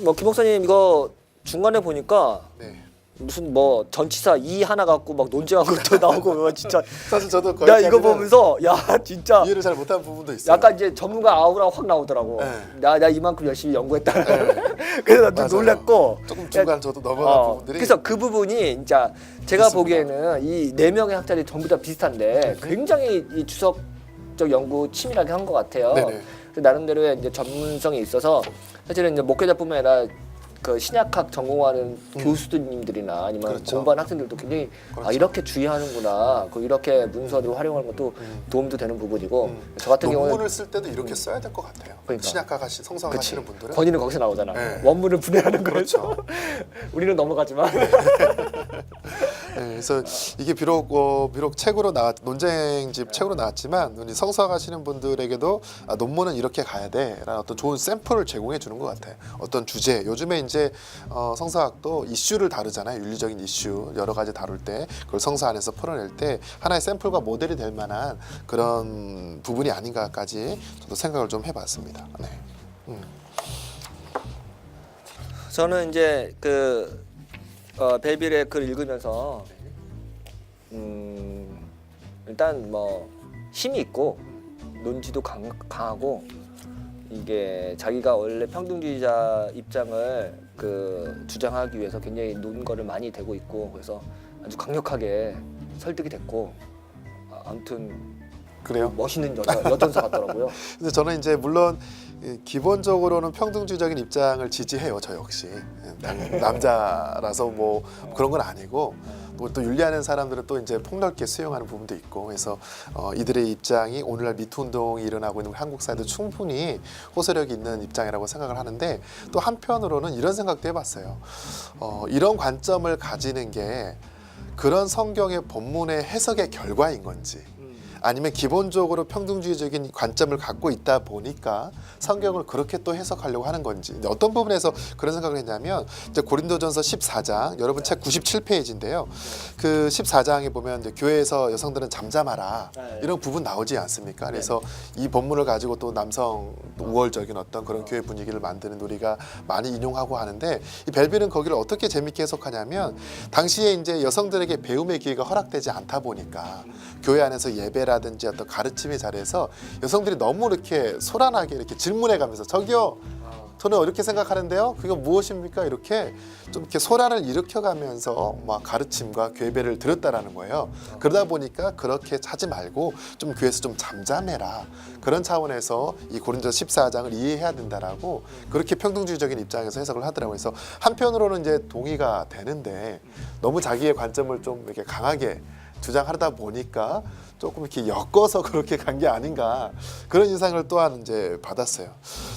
뭐 김 목사님 이거 중간에 보니까 네. 무슨 뭐 전치사 이 하나 갖고 막 논쟁한 것도 나오고 뭐 진짜 사실 저도 야 이거 거기까지는 보면서 야 진짜 이해를 잘 못한 부분도 있어요. 약간 이제 전문가 아우라 확 나오더라고. 네. 나 이만큼 열심히 연구했다. 네. 그래서 좀 맞아요. 놀랐고. 조금 중간 저도 넘어간 부분들이 그래서 그 부분이 진짜 제가 있습니다. 보기에는 이 네 명의 학자들이 전부 다 비슷한데 굉장히 이 주석적 연구 치밀하게 한 것 같아요. 네네. 그 나름대로의 이제 전문성이 있어서 사실은 이제 목회자뿐만 아니라 그 신약학 전공하는 교수님들이나 아니면 그렇죠. 공부하는 학생들도 굉장히 그렇죠. 이렇게 주의하는구나. 그 이렇게 문서들을 활용하는 것도 도움도 되는 부부분이고 저 같은 논문을 경우는 쓸 때도 이렇게 써야 될 것 같아요. 그러니까. 신약학 성성하시는 분들은 권위는 거기서 나오잖아. 네. 원문을 분해하는 거에서 그렇죠. 우리는 넘어가지만 네, 그래서 이게 비록 책으로 논쟁집 책으로 나왔지만 우리 성서학하시는 분들에게도 논문은 이렇게 가야 돼라는 어떤 좋은 샘플을 제공해 주는 것 같아요. 어떤 주제 요즘에 이제 성서학도 이슈를 다루잖아요. 윤리적인 이슈 여러 가지 다룰 때 그걸 성서 안에서 풀어낼 때 하나의 샘플과 모델이 될 만한 그런 부분이 아닌가까지 저도 생각을 좀 해봤습니다. 네. 저는 이제 그 벨빌의 글 읽으면서 일단 뭐 힘이 있고 논지도 강하고 이게 자기가 원래 평등주의자 입장을 그 주장하기 위해서 굉장히 논거를 많이 대고 있고 그래서 아주 강력하게 설득이 됐고 아무튼 그래요? 멋있는 여전사 같더라고요. 근데 저는 이제 물론 기본적으로는 평등주의적인 입장을 지지해요. 저 역시 남자라서 뭐 그런 건 아니고 뭐 또 윤리하는 사람들은 또 이제 폭넓게 수용하는 부분도 있고 그래서 이들의 입장이 오늘날 미투 운동이 일어나고 있는 한국 사회도 충분히 호소력이 있는 입장이라고 생각을 하는데 또 한편으로는 이런 생각도 해봤어요. 이런 관점을 가지는 게 그런 성경의 본문의 해석의 결과인 건지 아니면 기본적으로 평등주의적인 관점을 갖고 있다 보니까 성경을 그렇게 또 해석하려고 하는 건지 어떤 부분에서 그런 생각을 했냐면 이제 고린도전서 14장 여러분 책 97페이지인데요. 그 14장에 보면 이제 교회에서 여성들은 잠잠하라 이런 부분 나오지 않습니까? 그래서 이 본문을 가지고 또 남성 우월적인 어떤 그런 교회 분위기를 만드는 우리가 많이 인용하고 하는데 이 벨빌은 거기를 어떻게 재밌게 해석하냐면 당시에 이제 여성들에게 배움의 기회가 허락되지 않다 보니까 교회 안에서 예배라든지 어떤 가르침의 자리에서 여성들이 너무 이렇게 소란하게 이렇게 질문해가면서 저기요 저는 이렇게 생각하는데요 그게 무엇입니까 이렇게 좀 이렇게 소란을 일으켜가면서 막 가르침과 교배를 들었다라는 거예요. 그러다 보니까 그렇게 하지 말고 좀 교회에서 좀 잠잠해라 그런 차원에서 이 고린도서 14장을 이해해야 된다라고 그렇게 평등주의적인 입장에서 해석을 하더라고요. 그래서 한편으로는 이제 동의가 되는데 너무 자기의 관점을 좀 이렇게 강하게 주장하다 보니까 조금 이렇게 엮어서 그렇게 간 게 아닌가 그런 인상을 또한 이제 받았어요.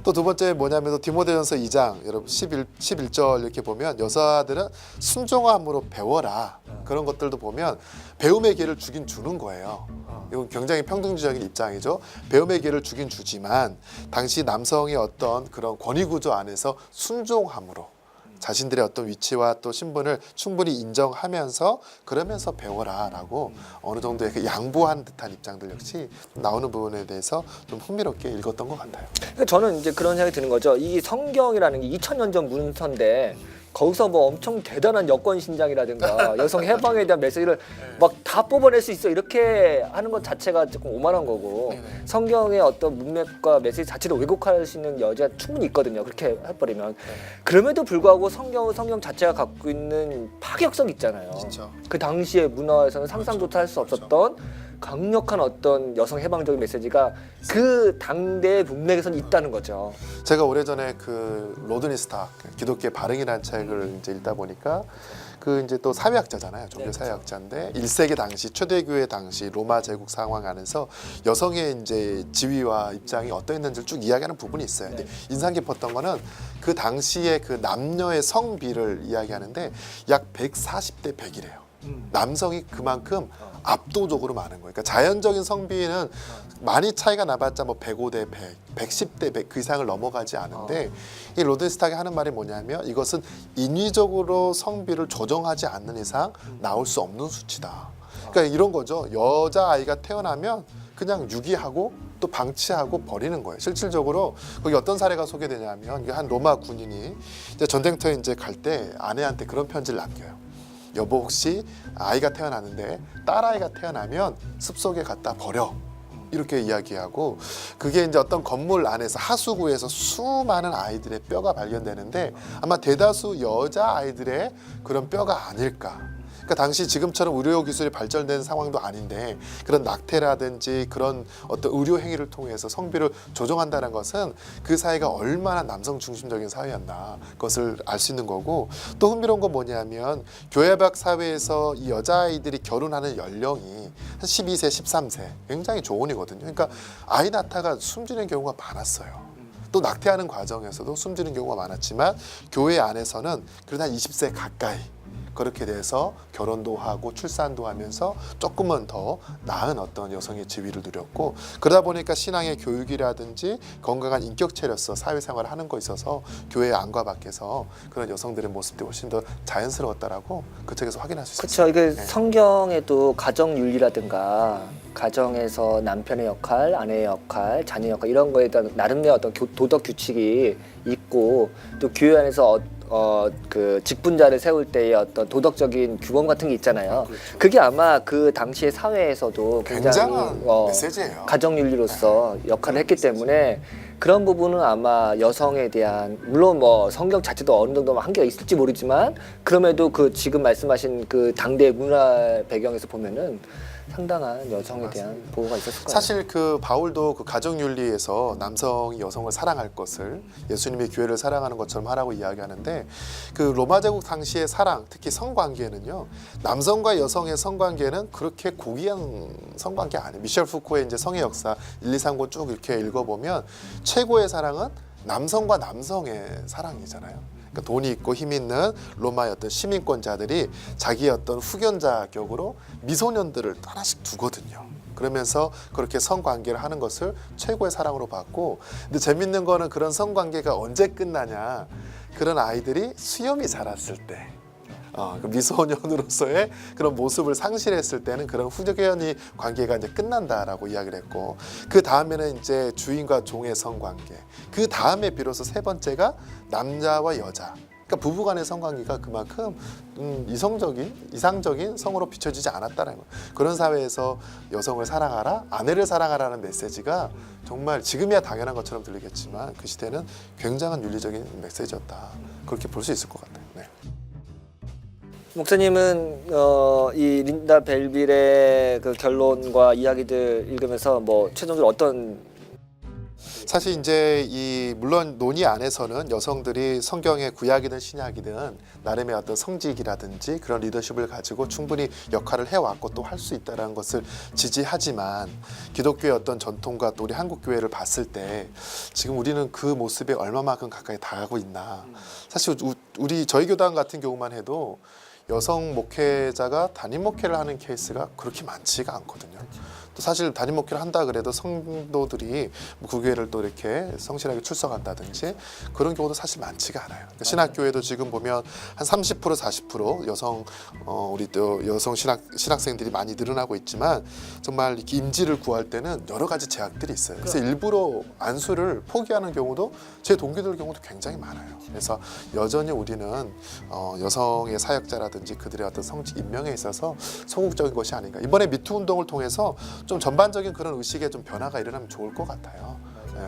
또 두 번째 뭐냐면 또 디모데전서 2장 여러분 11절 이렇게 보면 여자들은 순종함으로 배워라 그런 것들도 보면 배움의 기회를 주긴 주는 거예요. 이건 굉장히 평등주의적인 입장이죠. 배움의 기회를 주긴 주지만 당시 남성의 어떤 그런 권위 구조 안에서 순종함으로 자신들의 어떤 위치와 또 신분을 충분히 인정하면서 그러면서 배워라라고 어느 정도의 그 양보한 듯한 입장들 역시 나오는 부분에 대해서 좀 흥미롭게 읽었던 것 같아요. 그러니까 저는 이제 그런 생각이 드는 거죠. 이 성경이라는 게 2000년 전 문서인데 거기서 뭐 엄청 대단한 여권 신장이라든가 여성 해방에 대한 메시지를 막 다 뽑아낼 수 있어 이렇게 하는 것 자체가 조금 오만한 거고 성경의 어떤 문맥과 메시지 자체를 왜곡할 수 있는 여지가 충분히 있거든요. 그렇게 해버리면 그럼에도 불구하고 성경 자체가 갖고 있는 파격성 있잖아요. 진짜. 그 당시의 문화에서는 상상조차 할 수 없었던 강력한 어떤 여성 해방적인 메시지가 그 당대의 문맥에서는 있다는 거죠. 제가 오래전에 그 로드니 스탁 기독교의 발흥이라는 책을 이제 읽다 보니까 그 이제 또 사회학자잖아요. 종교 사회학자인데 1세기 당시 초대교회 당시 로마 제국 상황 안에서 여성의 이제 지위와 입장이 어떠했는지를 쭉 이야기하는 부분이 있어요. 근데 인상 깊었던 거는 그 당시에 그 남녀의 성비를 이야기하는데 약 140대 100이래요. 남성이 그만큼 압도적으로 많은 거예요. 그러니까 자연적인 성비는 많이 차이가 나봤자 뭐 105대 100, 110대 100 그 이상을 넘어가지 않은데 이 로덴스탁이 하는 말이 뭐냐면 이것은 인위적으로 성비를 조정하지 않는 이상 나올 수 없는 수치다. 그러니까 이런 거죠. 여자아이가 태어나면 그냥 유기하고 또 방치하고 버리는 거예요. 실질적으로 거기 어떤 사례가 소개되냐면 이게 한 로마 군인이 이제 전쟁터에 이제 갈 때 아내한테 그런 편지를 남겨요. 여보 혹시 아이가 태어났는데 딸아이가 태어나면 숲속에 갖다 버려. 이렇게 이야기하고 그게 이제 어떤 건물 안에서 하수구에서 수많은 아이들의 뼈가 발견되는데 아마 대다수 여자 아이들의 그런 뼈가 아닐까. 그러니까 당시 지금처럼 의료 기술이 발전된 상황도 아닌데 그런 낙태라든지 그런 어떤 의료 행위를 통해서 성비를 조정한다는 것은 그 사회가 얼마나 남성 중심적인 사회였나 그것을 알 수 있는 거고 또 흥미로운 건 뭐냐면 교회 밖 사회에서 이 여자아이들이 결혼하는 연령이 한 12세, 13세 굉장히 조언이거든요. 그러니까 아이 낳다가 숨지는 경우가 많았어요. 또 낙태하는 과정에서도 숨지는 경우가 많았지만 교회 안에서는 그래도 한 20세 가까이 그렇게 돼서 결혼도 하고 출산도 하면서 조금은 더 나은 어떤 여성의 지위를 누렸고 그러다 보니까 신앙의 교육이라든지 건강한 인격체로서 사회생활을 하는 거 있어서 교회 안과 밖에서 그런 여성들의 모습들이 훨씬 더 자연스러웠다라고 그 책에서 확인할 수 있어요. 그렇죠. 이게 성경에도 가정윤리라든가 가정에서 남편의 역할, 아내의 역할, 자녀의 역할 이런 거에 대한 나름대로 어떤 도덕 규칙이 있고 또 교회 안에서 그 직분자를 세울 때의 어떤 도덕적인 규범 같은 게 있잖아요. 그렇죠. 그게 아마 그 당시의 사회에서도 굉장히 굉장한 메시지예요. 가정윤리로서 역할을 했기 때문에 그런 부분은 아마 여성에 대한 물론 뭐 성경 자체도 어느 정도 한계가 있을지 모르지만 그럼에도 그 지금 말씀하신 그 당대 문화 배경에서 보면은 상당한 여성에 대한 보호가 있었을 거예요. 사실 그 바울도 그 가정윤리에서 남성이 여성을 사랑할 것을 예수님의 교회를 사랑하는 것처럼 하라고 이야기하는데 그 로마 제국 당시의 사랑, 특히 성관계는요 남성과 여성의 성관계는 그렇게 고귀한 성관계 아니에요. 미셸 푸코의 이제 성의 역사 1, 2, 3권 쭉 이렇게 읽어보면 최고의 사랑은 남성과 남성의 사랑이잖아요. 그러니까 돈이 있고 힘 있는 로마의 어떤 시민권자들이 자기의 어떤 후견자 격으로 미소년들을 하나씩 두거든요. 그러면서 그렇게 성관계를 하는 것을 최고의 사랑으로 봤고 근데 재밌는 거는 그런 성관계가 언제 끝나냐 그런 아이들이 수염이 자랐을 때 그 미소년으로서의 그런 모습을 상실했을 때는 그런 후견이 관계가 이제 끝난다라고 이야기를 했고 그 다음에는 이제 주인과 종의 성관계 그 다음에 비로소 세 번째가 남자와 여자 그러니까 부부간의 성관계가 그만큼 이상적인 성으로 비춰지지 않았다는 거예요. 그런 사회에서 여성을 사랑하라, 아내를 사랑하라는 메시지가 정말 지금이야 당연한 것처럼 들리겠지만 그 시대는 굉장한 윤리적인 메시지였다. 그렇게 볼 수 있을 것 같아요. 네. 목사님은 이 린다 벨빌의 그 결론과 이야기들 읽으면서 뭐 최종적으로 어떤 사실 이제 물론 논의 안에서는 여성들이 성경의 구약이든 신약이든 나름의 어떤 성직이라든지 그런 리더십을 가지고 충분히 역할을 해왔고 또 할 수 있다는 것을 지지하지만 기독교의 어떤 전통과 또 우리 한국 교회를 봤을 때 지금 우리는 그 모습에 얼마만큼 가까이 다가가고 있나. 사실 저희 교단 같은 경우만 해도 여성 목회자가 담임 목회를 하는 케이스가 그렇게 많지가 않거든요. 또 사실 담임 목회를 한다 그래도 성도들이 그 교회를 또 이렇게 성실하게 출석한다든지 그런 경우도 사실 많지가 않아요. 그러니까 신학교에도 지금 보면 한 30% 40% 여성 우리 또 여성 신학생들이 많이 늘어나고 있지만 정말 이렇게 임지를 구할 때는 여러 가지 제약들이 있어요. 그래서 일부러 안수를 포기하는 경우도 제 동기들 경우도 굉장히 많아요. 그래서 여전히 우리는 여성의 사역자라든지 그들의 어떤 성직 임명에 있어서 소극적인 것이 아닌가. 이번에 미투 운동을 통해서 좀 전반적인 그런 의식에 좀 변화가 일어나면 좋을 것 같아요.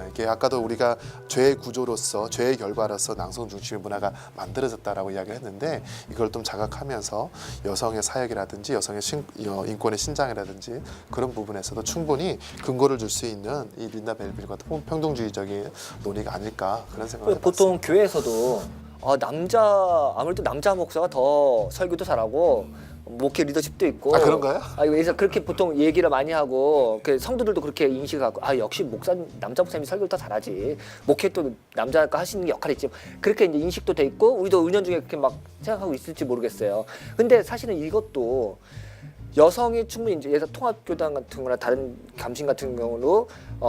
이게 아까도 우리가 죄의 구조로서 죄의 결과로서 남성 중심의 문화가 만들어졌다라고 이야기했는데 이걸 좀 자각하면서 여성의 사역이라든지 여성의 인권의 신장이라든지 그런 부분에서도 충분히 근거를 줄 수 있는 이 린다 벨빌과 평등주의적인 논의가 아닐까 그런 생각을 해봤습니다. 보통 교회에서도 아무래도 남자 목사가 더 설교도 잘하고 목회 리더십도 있고. 아, 그런가요? 그래서 그렇게 보통 얘기를 많이 하고 그 성도들도 그렇게 인식하고 역시 남자 목사님이 설교를 더 잘하지. 목회 또 남자가 하시는 게 역할이 있지. 그렇게 이제 인식도 돼 있고 우리도 은연중에 그렇게 막 생각하고 있을지 모르겠어요. 근데 사실은 이것도 여성이 충분히 이제 예를 들어 통합교단 같은 거나 다른 감신 같은 경우도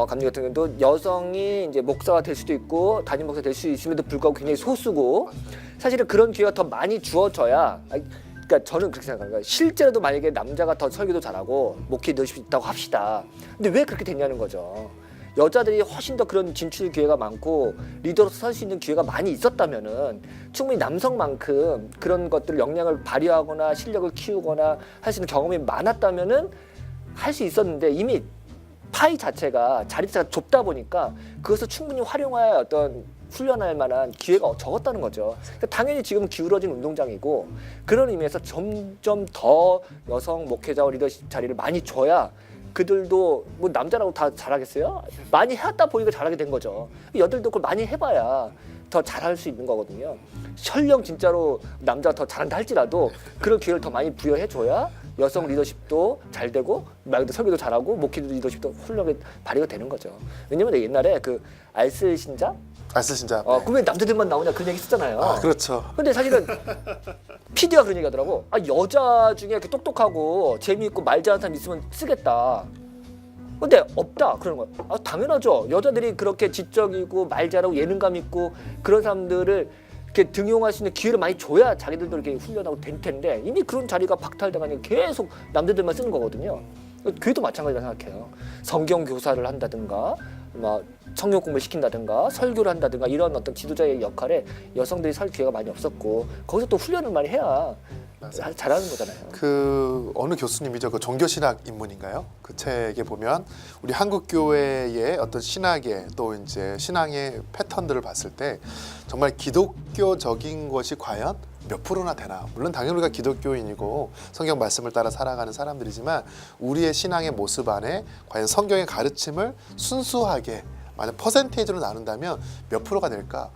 감리 같은 경우도 여성이 이제 목사가 될 수도 있고 담임 목사가 될 수 있음에도 불구하고 굉장히 소수고 사실은 그런 기회가 더 많이 주어져야 그러니까 저는 그렇게 생각합니다. 실제로도 만약에 남자가 더 설교도 잘하고 목회 리더십이 있다고 합시다. 근데 왜 그렇게 됐냐는 거죠. 여자들이 훨씬 더 그런 진출 기회가 많고 리더로서 설 수 있는 기회가 많이 있었다면은 충분히 남성만큼 그런 것들 역량을 발휘하거나 실력을 키우거나 할 수 있는 경험이 많았다면은 할 수 있었는데 이미 파이 자체가 자리 자체가 좁다 보니까 그것을 충분히 활용할 어떤 훈련할 만한 기회가 적었다는 거죠. 그러니까 당연히 지금 기울어진 운동장이고 그런 의미에서 점점 더 여성 목회자와 리더십 자리를 많이 줘야 그들도 뭐 남자라고 다 잘하겠어요? 많이 해왔다 보니까 잘하게 된 거죠. 여들도 그걸 많이 해봐야 더 잘할 수 있는 거거든요. 설령 진짜로 남자가 더 잘한다 할지라도 그런 기회를 더 많이 부여해줘야 여성 리더십도 잘 되고 말 그대로 설교도 잘하고 목회 리더십도 훌륭하게 발휘가 되는 거죠. 왜냐면 옛날에 그 알쓸 신자? 알쓸 신자. 그 왜 남자들만 나오냐 그런 얘기 했잖아요. 아, 그렇죠. 근데 사실은 PD가 그런 얘기 하더라고. 여자 중에 이렇게 똑똑하고 재미있고 말 잘하는 사람 있으면 쓰겠다. 근데 없다 그러는 거야. 당연하죠. 여자들이 그렇게 지적이고 말 잘하고 예능감 있고 그런 사람들을 이렇게 등용할 수 있는 기회를 많이 줘야 자기들도 이렇게 훈련하고 될 텐데 이미 그런 자리가 박탈당하니 계속 남자들만 쓰는 거거든요. 교회도 마찬가지라 생각해요. 성경 교사를 한다든가 막 성경 공부를 시킨다든가 설교를 한다든가 이런 어떤 지도자의 역할에 여성들이 설 기회가 많이 없었고 거기서 또 훈련을 많이 해야 잘하는 거잖아요. 그 어느 교수님이죠? 그 종교신학 인문인가요? 그 책에 보면 우리 한국 교회의 어떤 신학의 또 이제 신앙의 패턴들을 봤을 때 정말 기독교적인 것이 과연 몇 프로나 되나? 물론 당연히 우리가 기독교인이고 성경 말씀을 따라 살아가는 사람들이지만 우리의 신앙의 모습 안에 과연 성경의 가르침을 순수하게 만약 퍼센테이지로 나눈다면 몇 프로가 될까?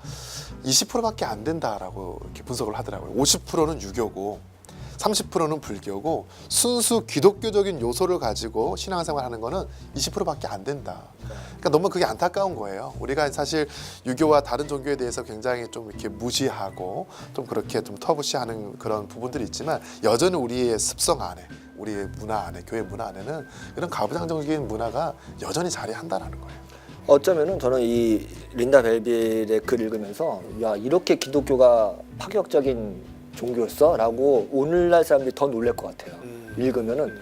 20%밖에 안 된다라고 이렇게 분석을 하더라고요. 50%는 유교고 30%는 불교고 순수 기독교적인 요소를 가지고 신앙생활하는 거는 20%밖에 안 된다. 그러니까 너무 그게 안타까운 거예요. 우리가 사실 유교와 다른 종교에 대해서 굉장히 좀 이렇게 무시하고 좀 그렇게 좀 터부시하는 그런 부분들이 있지만 여전히 우리의 습성 안에 우리의 문화 안에 교회 문화 안에는 이런 가부장적인 문화가 여전히 자리한다라는 거예요. 어쩌면은 저는 이 린다 벨빌의 글 읽으면서 야 이렇게 기독교가 파격적인 종교였어라고 오늘날 사람들이 더 놀랄 것 같아요. 읽으면은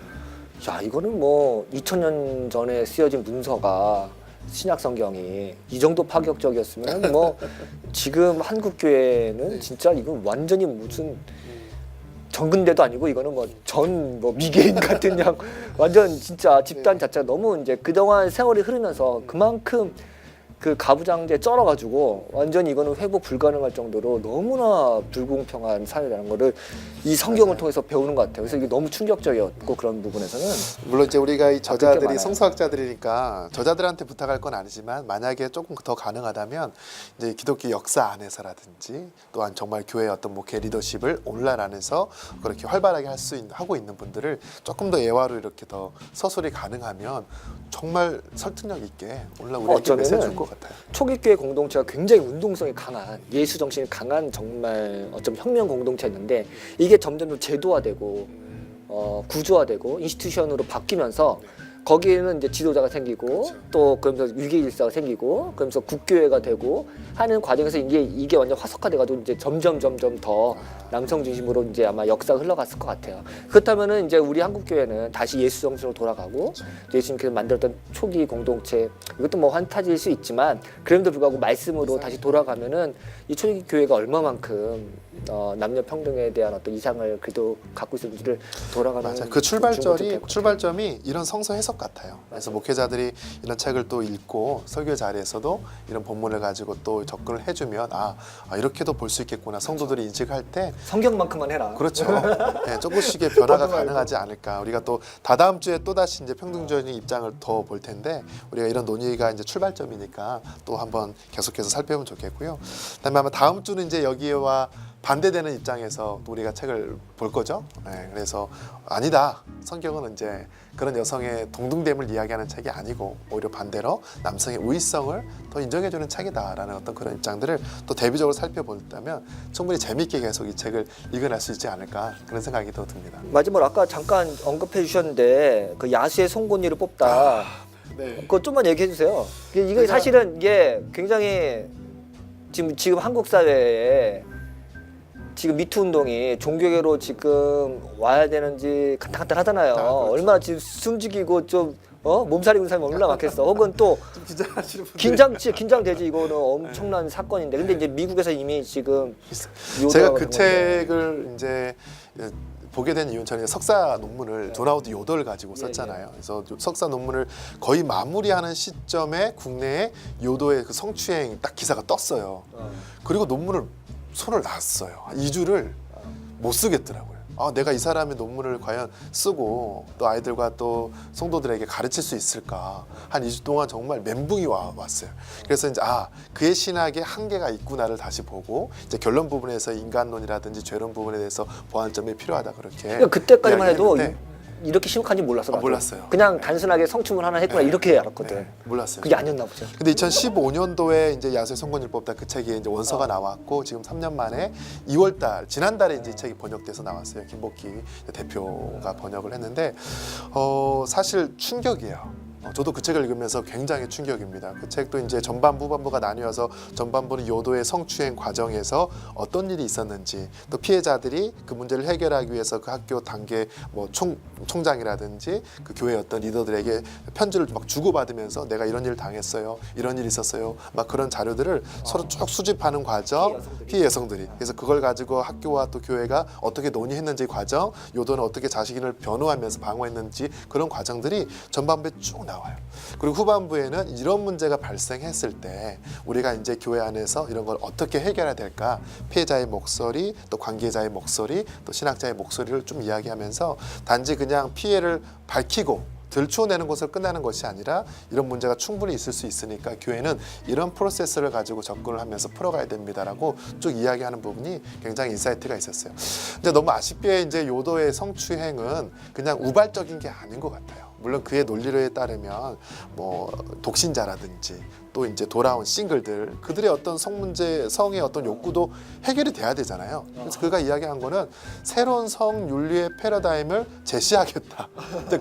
야 이거는 뭐 2000년 전에 쓰여진 문서가 신약 성경이 이 정도 파격적이었으면 뭐 지금 한국 교회는 진짜 이건 완전히 무슨 정근대도 아니고 이거는 뭐 전 뭐 미개인 같은 양 완전 진짜 집단 자체가 너무 이제 그동안 세월이 흐르면서 그만큼 그 가부장제에 쩔어가지고 완전히 이거는 회복 불가능할 정도로 너무나 불공평한 사회라는 거를 이 성경을 통해서 배우는 것 같아요. 그래서 이게 너무 충격적이었고 그런 부분에서는 물론 이제 우리가 이 저자들이 많아요. 성서학자들이니까 저자들한테 부탁할 건 아니지만 만약에 조금 더 가능하다면 이제 기독교 역사 안에서라든지 또한 정말 교회의 어떤 목회 리더십을 오늘날 안에서 그렇게 활발하게 할 수 하고 있는 분들을 조금 더 예화로 이렇게 더 서술이 가능하면 정말 설득력 있게 오늘날 우리에게 메시지 줄 것 같아요. 초기 교회 공동체가 굉장히 운동성이 강한 예수 정신이 강한 정말 어쩜 혁명 공동체였는데 이게 점점 더 제도화되고 구조화되고 인스티튜션으로 바뀌면서 거기에는 이제 지도자가 생기고 또 그러면서 위계 질서가 생기고 그러면서 국교회가 되고 하는 과정에서 이게 완전 화석화돼가지고 이제 점점 더 남성 중심으로 이제 아마 역사가 흘러갔을 것 같아요. 그렇다면은 이제 우리 한국 교회는 다시 예수 정신으로 돌아가고 예수님께서 만들었던 초기 공동체 이것도 뭐 환타지일 수 있지만 그럼에도 불구하고 말씀으로 다시 돌아가면은 이 초기 교회가 얼마만큼 남녀 평등에 대한 어떤 이상을 그래도 갖고 있었는지를 돌아가는 맞아요. 그 출발점이 이런 성서 해석 같아요. 그래서 목회자들이 이런 책을 또 읽고 설교 자리에서도 이런 본문을 가지고 또 접근을 해주면 이렇게도 볼 수 있겠구나. 성도들이 인식할 때 성경만큼만 해라. 그렇죠. 네, 조금씩의 변화가 가능하지 않을까. 우리가 또 다다음 주에 또 다시 이제 평등주의 입장을 더 볼 텐데 우리가 이런 논의가 이제 출발점이니까 또 한번 계속해서 살펴보면 좋겠고요. 그다음에 아마 다음 주는 이제 여기와 반대되는 입장에서 우리가 책을 볼 거죠. 네, 그래서 아니다. 성경은 이제 그런 여성의 동등됨을 이야기하는 책이 아니고 오히려 반대로 남성의 우위성을 더 인정해주는 책이다라는 어떤 그런 입장들을 또 대비적으로 살펴본다면 충분히 재미있게 계속 이 책을 읽어낼 수 있지 않을까 그런 생각이 더 듭니다. 마지막으로 아까 잠깐 언급해 주셨는데 그 야수의 송곳니를 뽑다. 네. 그거 좀만 얘기해 주세요. 이게 사실은 이게 굉장히 지금 한국 사회에 지금 미투 운동이 종교계로 지금 와야 되는지 간당간당하잖아요. 그렇죠. 얼마나 지금 숨죽이고 좀 몸살이 군 사람이 얼마나 많겠어. 혹은 또 좀 긴장하시는 분들. 진짜 긴장되지. 이거는 엄청난 사건인데. 근데 이제 미국에서 이미 지금 제가 그 책을 이제 보게 된 이유는 저는 석사 논문을 존 하워드 요더를 가지고 썼잖아요. 그래서 석사 논문을 거의 마무리하는 시점에 국내에 요더의 그 성추행 딱 기사가 떴어요. 그리고 논문을 손을 놨어요. 한 2주를 못 쓰겠더라고요. 내가 이 사람의 논문을 과연 쓰고 또 아이들과 또 성도들에게 가르칠 수 있을까. 한 2주 동안 정말 멘붕이 왔어요. 그래서 이제 그의 신학에 한계가 있구나를 다시 보고 이제 결론 부분에서 인간론이라든지 죄론 부분에 대해서 보완점이 필요하다 그렇게. 그러니까 그때까지만 해도 이야기했는데 이렇게 심각한지 몰랐어. 나도. 몰랐어요. 그냥 네. 단순하게 성추문 하나 했구나 네. 이렇게 알았거든. 네, 몰랐어요. 그게 아니었나 보죠. 근데 2015년도에 이제 야수의 송곳니를 뽑다 그 책이 이제 원서가 나왔고 지금 3년 만에 2월달 지난달에 이제 이 책이 번역돼서 나왔어요. 김복희 대표가 번역을 했는데 사실 충격이에요. 저도 그 책을 읽으면서 굉장히 충격입니다. 그 책도 이제 전반부 후반부가 나뉘어서 전반부는 요도의 성추행 과정에서 어떤 일이 있었는지 또 피해자들이 그 문제를 해결하기 위해서 그 학교 단계 뭐 총장이라든지 그 교회 어떤 리더들에게 편지를 막 주고받으면서 내가 이런 일을 당했어요, 이런 일이 있었어요, 막 그런 자료들을 서로 쭉 수집하는 과정, 피해 여성들이. 그래서 그걸 가지고 학교와 또 교회가 어떻게 논의했는지 과정, 요도는 어떻게 자신을 변호하면서 방어했는지 그런 과정들이 전반부에 쭉 나와요. 그리고 후반부에는 이런 문제가 발생했을 때 우리가 이제 교회 안에서 이런 걸 어떻게 해결해야 될까, 피해자의 목소리, 또 관계자의 목소리, 또 신학자의 목소리를 좀 이야기하면서 단지 그냥 피해를 밝히고 들추어내는 것을 끝나는 것이 아니라 이런 문제가 충분히 있을 수 있으니까 교회는 이런 프로세스를 가지고 접근을 하면서 풀어가야 됩니다라고 쭉 이야기하는 부분이 굉장히 인사이트가 있었어요. 근데 너무 아쉽게 이제 요도의 성추행은 그냥 우발적인 게 아닌 것 같아요. 물론 그의 논리에 따르면 뭐 독신자라든지 또 이제 돌아온 싱글들 그들의 어떤 성의 어떤 욕구도 해결이 돼야 되잖아요. 그래서 그가 이야기한 거는 새로운 성 윤리의 패러다임을 제시하겠다.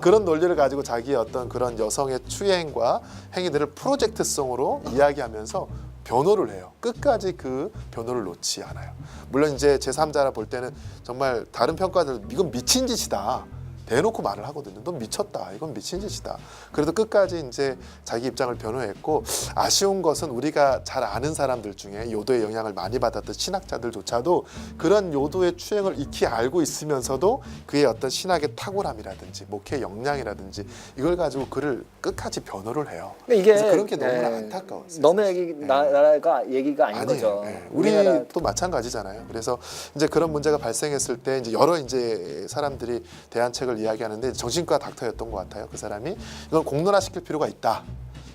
그런 논리를 가지고 자기의 어떤 그런 여성의 추행과 행위들을 프로젝트성으로 이야기하면서 변호를 해요. 끝까지 그 변호를 놓지 않아요. 물론 이제 제3자라 볼 때는 정말 다른 평가들 이건 미친 짓이다. 대놓고 말을 하거든요. 넌 미쳤다. 이건 미친 짓이다. 그래도 끝까지 이제 자기 입장을 변호했고, 아쉬운 것은 우리가 잘 아는 사람들 중에 요도의 영향을 많이 받았던 신학자들조차도 그런 요도의 추행을 익히 알고 있으면서도 그의 어떤 신학의 탁월함이라든지 목회 역량이라든지 이걸 가지고 그를 끝까지 변호를 해요. 이게 그래서 그런 게 너무나 안타까웠어요. 너무 나라가 얘기가 아닌 아니에요. 거죠. 네. 우리나라 우리도 마찬가지잖아요. 그래서 이제 그런 문제가 발생했을 때 이제 여러 이제 사람들이 대안책을 이야기하는데 정신과 닥터였던 것 같아요. 그 사람이 이걸 공론화시킬 필요가 있다.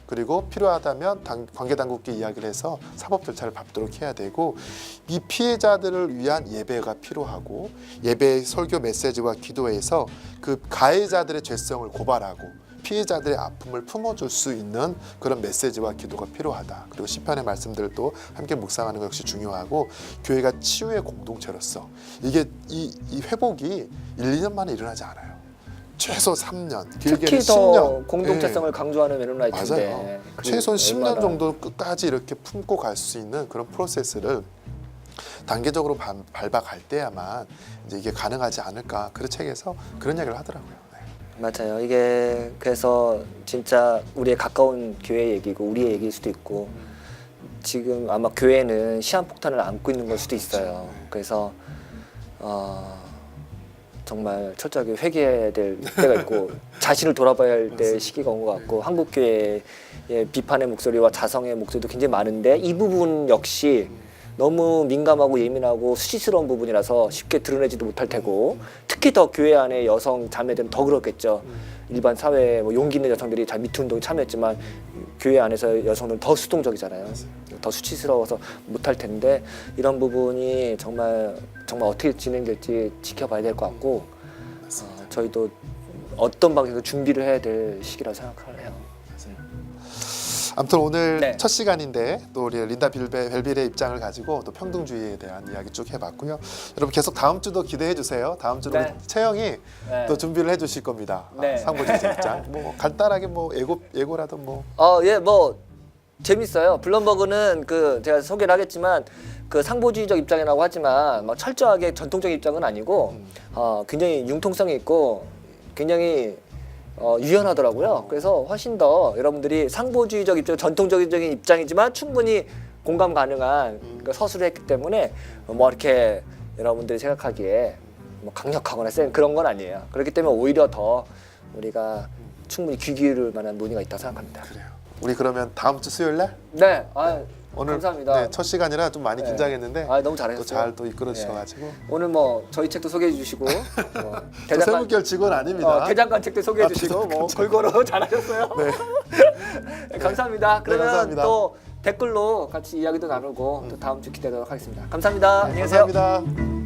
그리고 필요하다면 관계 당국끼리 이야기를 해서 사법 절차를 밟도록 해야 되고, 이 피해자들을 위한 예배가 필요하고 예배의 설교 메시지와 기도에서 그 가해자들의 죄성을 고발하고 피해자들의 아픔을 품어줄 수 있는 그런 메시지와 기도가 필요하다. 그리고 시편의 말씀들도 함께 묵상하는 것 역시 중요하고, 교회가 치유의 공동체로서 이게 이 회복이 1-2년 만에 일어나지 않아요. 최소 3년, 길게는 특히 10년. 더 공동체성을 강조하는 메론라이트인데 맞아요. 최소한 10년 정도 끝까지 이렇게 품고 갈 수 있는 그런 프로세스를 단계적으로 밟아갈 때야만 이제 이게 가능하지 않을까. 그 책에서 그런 이야기를 하더라고요. 맞아요. 이게 그래서 진짜 우리의 가까운 교회 얘기고 우리의 얘기일 수도 있고, 지금 아마 교회는 시한폭탄을 안고 있는 걸 수도 있어요. 그래서 정말 철저하게 회개해야 될 때가 있고 자신을 돌아봐야 할 때 시기가 온 것 같고, 한국 교회의 비판의 목소리와 자성의 목소리도 굉장히 많은데 이 부분 역시 너무 민감하고 예민하고 수치스러운 부분이라서 쉽게 드러내지도 못할 테고 특히 더 교회 안에 여성 자매들은 더 그렇겠죠. 일반 사회에 뭐 용기 있는 여성들이 잘 미투 운동에 참여했지만 교회 안에서 여성들은 더 수동적이잖아요. 더 수치스러워서 못할 텐데 이런 부분이 정말 어떻게 진행될지 지켜봐야 될 것 같고 저희도 어떤 방식으로 준비를 해야 될 시기라고 생각을 해요. 아무튼 오늘 네. 첫 시간인데 또 우리 린다 벨빌의 입장을 가지고 또 평등주의에 대한 이야기 쭉 해봤고요. 여러분 계속 다음 주도 기대해 주세요. 다음 주도 네. 채영이 네. 또 준비를 해주실 겁니다. 네. 상보주의 입장. 뭐 간단하게 뭐 예고라도 뭐. 예, 뭐 재밌어요. 블룸버그는 그 제가 소개를 하겠지만 그 상보주의적 입장이라고 하지만 막 철저하게 전통적 입장은 아니고 굉장히 융통성이 있고 굉장히 유연하더라고요. 그래서 훨씬 더 여러분들이 상보주의적 입장, 전통적인 입장이지만 충분히 공감 가능한 그 서술을 했기 때문에 뭐 이렇게 여러분들이 생각하기에 뭐 강력하거나 센 그런 건 아니에요. 그렇기 때문에 오히려 더 우리가 충분히 귀 기울일 만한 논의가 있다고 생각합니다. 그래요. 우리 그러면 다음 주 수요일 날? 네, 오늘 감사합니다. 네, 첫 시간이라 좀 많이 네. 긴장했는데 너무 잘하셨어요. 또 잘 또 이끌어 주셔가지고 오늘 뭐 저희 책도 소개해 주시고 저 세무결 직원 아닙니다. 대장간 책도 소개해 주시고 뭐 골고루 잘하셨어요. 네. 감사합니다. 그러면 감사합니다. 또 댓글로 같이 이야기도 나누고 또 다음 주 기대하도록 하겠습니다. 감사합니다. 안녕히 계세요. 감사합니다.